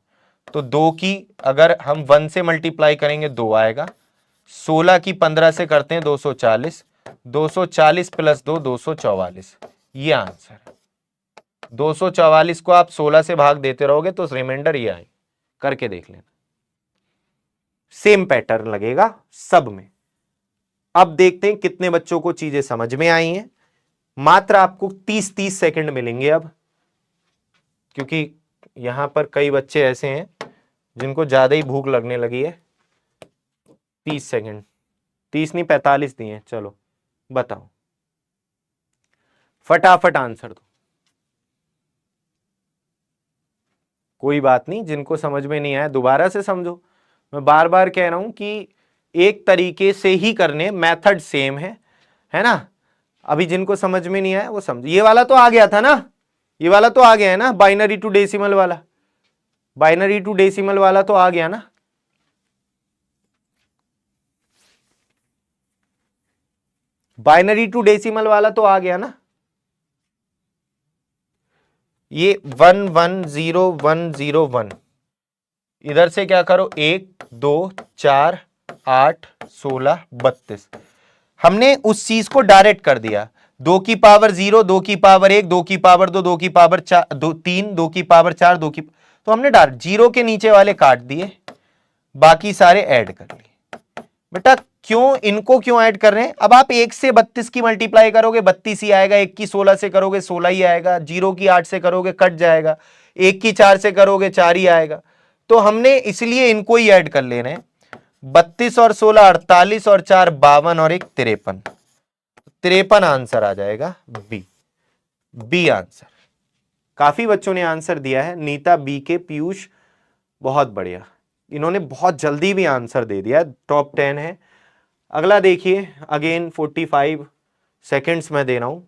तो 2 की अगर हम 1 से मल्टीप्लाई करेंगे 2 आएगा, 16 की 15 से करते हैं 240, 240 प्लस 2 244, ये आंसर है। 244 को आप 16 से भाग देते रहोगे तो रिमाइंडर ये आए, करके देख लेना। सेम पैटर्न लगेगा सब में। अब देखते हैं कितने बच्चों को चीजें समझ में आई हैं। मात्र आपको 30-30 सेकंड मिलेंगे अब, क्योंकि यहां पर कई बच्चे ऐसे हैं जिनको ज्यादा ही भूख लगने लगी है। 30 सेकंड, 30 नहीं 45 दिए। चलो बताओ, फटाफट आंसर दो। कोई बात नहीं, जिनको समझ में नहीं आया दोबारा से समझो। मैं बार बार कह रहा हूं कि एक तरीके से ही करने, मेथड सेम है ना। अभी जिनको समझ में नहीं आया वो समझो। ये वाला तो आ गया था ना, ये वाला तो आ गया है ना, बाइनरी टू डेसिमल वाला, बाइनरी टू डेसिमल वाला तो आ गया ना। बाइनरी टू डेसिमल वाला तो आ गया ना। ये 110101, इधर से क्या करो 1 2 4 8 16 32। हमने उस चीज को डायरेक्ट कर दिया, 2 की पावर 0, 2 की पावर 1, 2 की पावर 2, 2 की पावर 4, 2 3, 2 की पावर 4, 2 की, तो हमने डायरेक्ट 0 के नीचे वाले काट दिए, बाकी सारे ऐड कर लिए। बेटा क्यों, इनको क्यों ऐड कर रहे हैं? अब आप 1 से 32 की मल्टीप्लाई करोगे 32 ही आएगा, 1 की 16 से करोगे 16 ही आएगा, 0 की 8 से करोगे कट जाएगा, 1 की 4 से करोगे 4 ही आएगा। तो हमने इसलिए इनको ही ऐड कर ले रहे हैं। 32 और 16 48 और 4 52 और 1 53, 53 आंसर आ जाएगा बी आंसर। काफी बच्चों ने आंसर दिया है, नीता, बी के, पीयूष, बहुत बढ़िया, इन्होंने बहुत जल्दी भी आंसर दे दिया, टॉप 10 है। अगला देखिए, अगेन 45 सेकेंड्स में दे रहा हूं।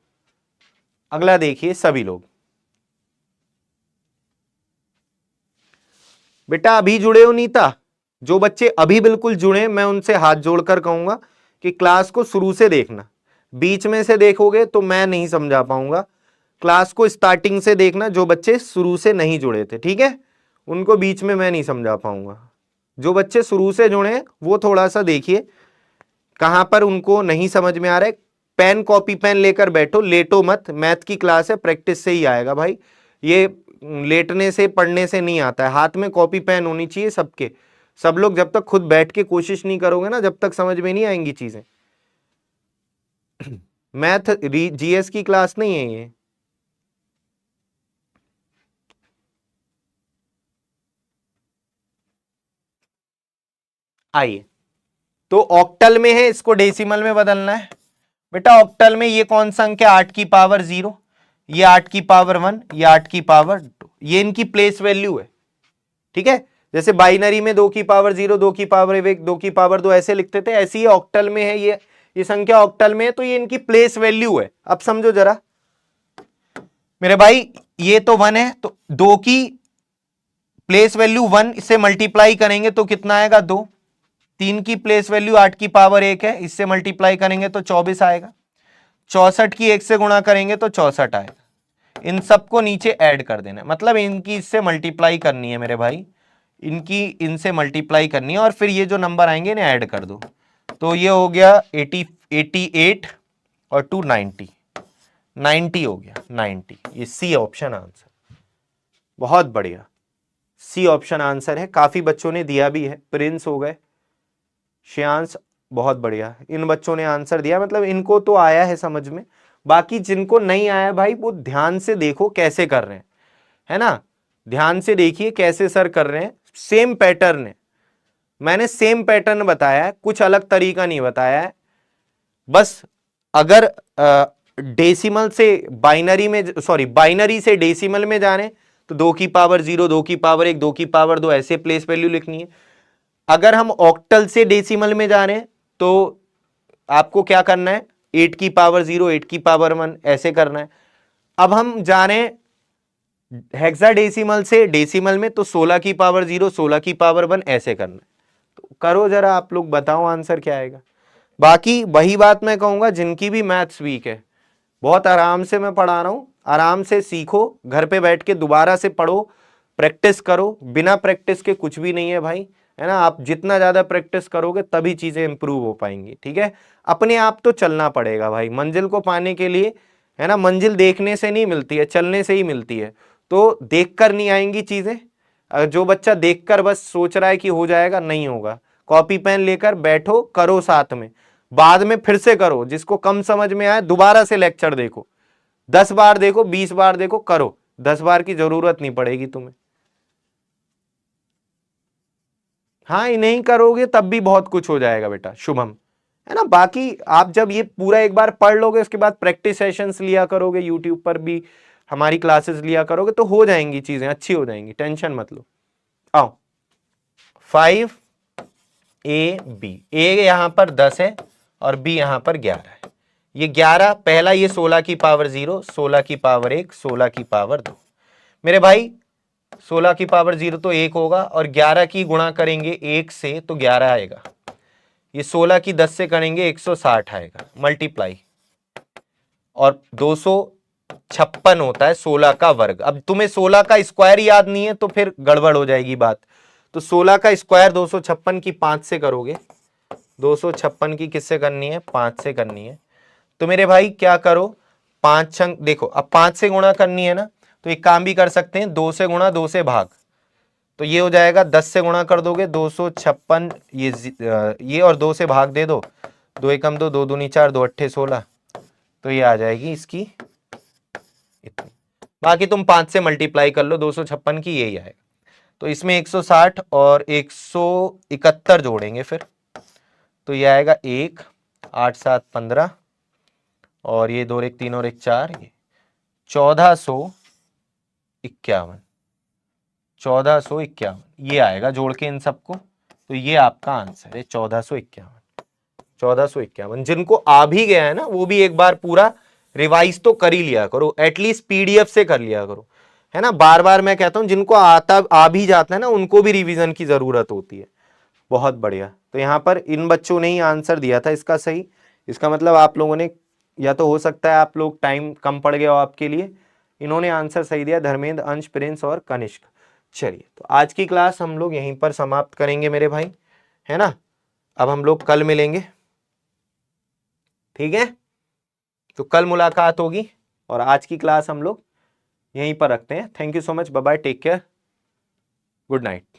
अगला देखिए सभी लोग, बेटा अभी जुड़े हो नीता? जो बच्चे अभी बिल्कुल जुड़े, मैं उनसे हाथ जोड़कर कहूंगा कि क्लास को शुरू से देखना, बीच में से देखोगे तो मैं नहीं समझा पाऊंगा। क्लास को स्टार्टिंग से देखना, जो बच्चे शुरू से नहीं जुड़े थे, ठीक है, उनको बीच में मैं नहीं समझा पाऊंगा। जो बच्चे शुरू से जुड़े हैं वो थोड़ा सा देखिए कहां पर उनको नहीं समझ में आ रहा है। पेन कॉपी पेन लेकर बैठो, लेटो मत, मैथ की क्लास है, प्रैक्टिस से ही आएगा भाई, ये लेटने से पढ़ने से नहीं आता है। हाथ में कॉपी पेन होनी चाहिए सबके, सब लोग जब तक खुद बैठ के कोशिश नहीं करोगे ना, जब तक समझ में नहीं आएंगी चीजें। मैथ जीएस की क्लास नहीं है ये। आइए, तो ऑक्टल में है, इसको डेसिमल में बदलना है। बेटा ऑक्टल में ये कौन सा अंक है, 8 की पावर 0, ये 8 की पावर 1, ये 8 की पावर 2, ये इनकी प्लेस वैल्यू है, ठीक है। जैसे बाइनरी में 2 की पावर 0, 2 की पावर 1, 2 की पावर 2 ऐसे लिखते थे, ऐसे ही ऑक्टल में है, ये संख्या ऑक्टल में है, तो ये इनकी प्लेस वैल्यू है। अब समझो जरा मेरे भाई, ये तो 1 है, तो 2 की प्लेस वैल्यू 1 से मल्टीप्लाई करेंगे तो कितना आएगा 2। 3 की प्लेस वैल्यू 8 की पावर 1 है, इससे मल्टीप्लाई करेंगे तो 24 आएगा। 64 की 1 से गुणा करेंगे तो 64 आएगा। इन सबको नीचे ऐड कर देना, मतलब इनकी इससे मल्टीप्लाई करनी है मेरे भाई, इनकी इनसे मल्टीप्लाई करनी है, और फिर ये जो नंबर आएंगे इन्हें ऐड कर दो। तो ये हो गया 88 और 290, 90 हो गया, 90। ये सी ऑप्शन आंसर, बहुत बढ़िया, सी ऑप्शन आंसर है। काफी बच्चों ने दिया भी है, प्रिंस हो गए, श्रेयांश, बहुत बढ़िया, इन बच्चों ने आंसर दिया, मतलब इनको तो आया है समझ में। बाकी जिनको नहीं आया भाई वो ध्यान से देखो कैसे कर रहे हैं, है ना, ध्यान से देखिए कैसे सर कर रहे हैं। सेम पैटर्न है, मैंने सेम पैटर्न बताया है, कुछ अलग तरीका नहीं बताया है। बस अगर डेसिमल से बाइनरी में, सॉरी बाइनरी से डेसिमल में जा रहे हैं तो 2 की पावर 0, 2 की पावर 1, 2 की पावर 2 ऐसे प्लेस वैल्यू लिखनी है। अगर हम ऑक्टल से डेसिमल में जा रहे हैं तो आपको क्या करना है, 8 की पावर 0, 8 की पावर 1 ऐसे करना है। अब हम जा रहे हैं हेक्साडेसिमल से डेसिमल में तो 16 की पावर 0, 16 की पावर 1 ऐसे करना है। तो करो जरा आप लोग, बताओ आंसर क्या आएगा। बाकी वही बात मैं कहूंगा, जिनकी भी मैथ्स वीक है, बहुत आराम से मैं पढ़ा रहा हूं, आराम से सीखो, घर पे बैठ के दोबारा से पढ़ो, प्रैक्टिस करो, बिना प्रैक्टिस के कुछ भी नहीं है भाई, है ना। आप जितना ज्यादा प्रैक्टिस करोगे तभी चीजें इंप्रूव हो पाएंगी, ठीक है। अपने आप तो चलना पड़ेगा भाई मंजिल को पाने के लिए, है ना। मंजिल देखने से नहीं मिलती है, चलने से ही मिलती है। तो देखकर नहीं आएंगी चीजें। जो बच्चा देखकर बस सोच रहा है कि हो जाएगा, नहीं होगा। कॉपी पेन लेकर बैठो, करो साथ में, बाद में फिर से करो, जिसको कम समझ में आए दोबारा से लेक्चर देखो, 10 बार देखो, 20 बार देखो, करो, 10 बार की जरूरत नहीं पड़ेगी तुम्हें। हाँ, नहीं करोगे तब भी बहुत कुछ हो जाएगा बेटा, शुभम, है ना। बाकी आप जब ये पूरा एक बार पढ़ लोगे उसके बाद प्रैक्टिस सेशंस लिया करोगे, यूट्यूब पर भी हमारी क्लासेस लिया करोगे तो हो जाएंगी चीजें, अच्छी हो जाएंगी, टेंशन मत लो। आओ, 5AB, ए यहां पर 10 है और बी यहां पर 11 है। ये 11 पहला, ये 16 की पावर 0, 16 की पावर 1, 16 की पावर 2। मेरे भाई 16 की पावर 0 तो 1 होगा, और 11 की गुणा करेंगे 1 से तो 11 आएगा। ये 16 की 10 से करेंगे 160 आएगा, मल्टीप्लाई, और 256 होता है 16 का वर्ग। अब तुम्हें 16 का स्क्वायर याद नहीं है तो फिर गड़बड़ हो जाएगी बात। तो 16 का स्क्वायर 256 की 5 से करोगे, 256 की किससे करनी है, 5 से करनी है। तो मेरे भाई क्या करो, 5 छंग देखो, अब 5 से गुणा करनी है ना, तो एक काम भी कर सकते हैं, 2 से गुणा 2 से भाग, तो ये हो जाएगा 10 से गुणा कर दोगे 256, ये और 2 से भाग दे दो, 2 एकम 2, 2 दूनी 4, 2 अट्ठे 16, तो ये आ जाएगी इसकी इतनी। बाकी तुम 5 से मल्टीप्लाई कर लो 256 की, यही आएगा। तो इसमें 160 और 171 जोड़ेंगे फिर, तो ये आएगा 1, 8 7 15, और ये 2 और 1 3 और 1 4, ये 1451, 1451 ये आएगा जोड़ के इन सबको। तो ये आपका आंसर है 1451, 1451। जिनको आ भी गया है ना वो भी एक बार पूरा रिवाइज तो कर ही लिया करो, एटलीस्ट पीडीएफ से कर लिया करो, है ना। बार बार मैं कहता हूं, जिनको आ भी जाता है ना उनको भी रिवीजन की जरूरत होती है। बहुत बढ़िया। तो यहां पर इन बच्चों ने ही आंसर दिया था इसका सही, इसका मतलब आप लोगों ने, या तो हो सकता है आप लोग टाइम कम पड़ गया हो आपके लिए, इन्होंने आंसर सही दिया, धर्मेंद्र, अंश, प्रिंस और कनिष्क। चलिए, तो आज की क्लास हम लोग यहीं पर समाप्त करेंगे मेरे भाई, है ना। अब हम लोग कल मिलेंगे, ठीक है। तो कल मुलाकात होगी, और आज की क्लास हम लोग यहीं पर रखते हैं। Thank you so much, bye bye, take care, good night.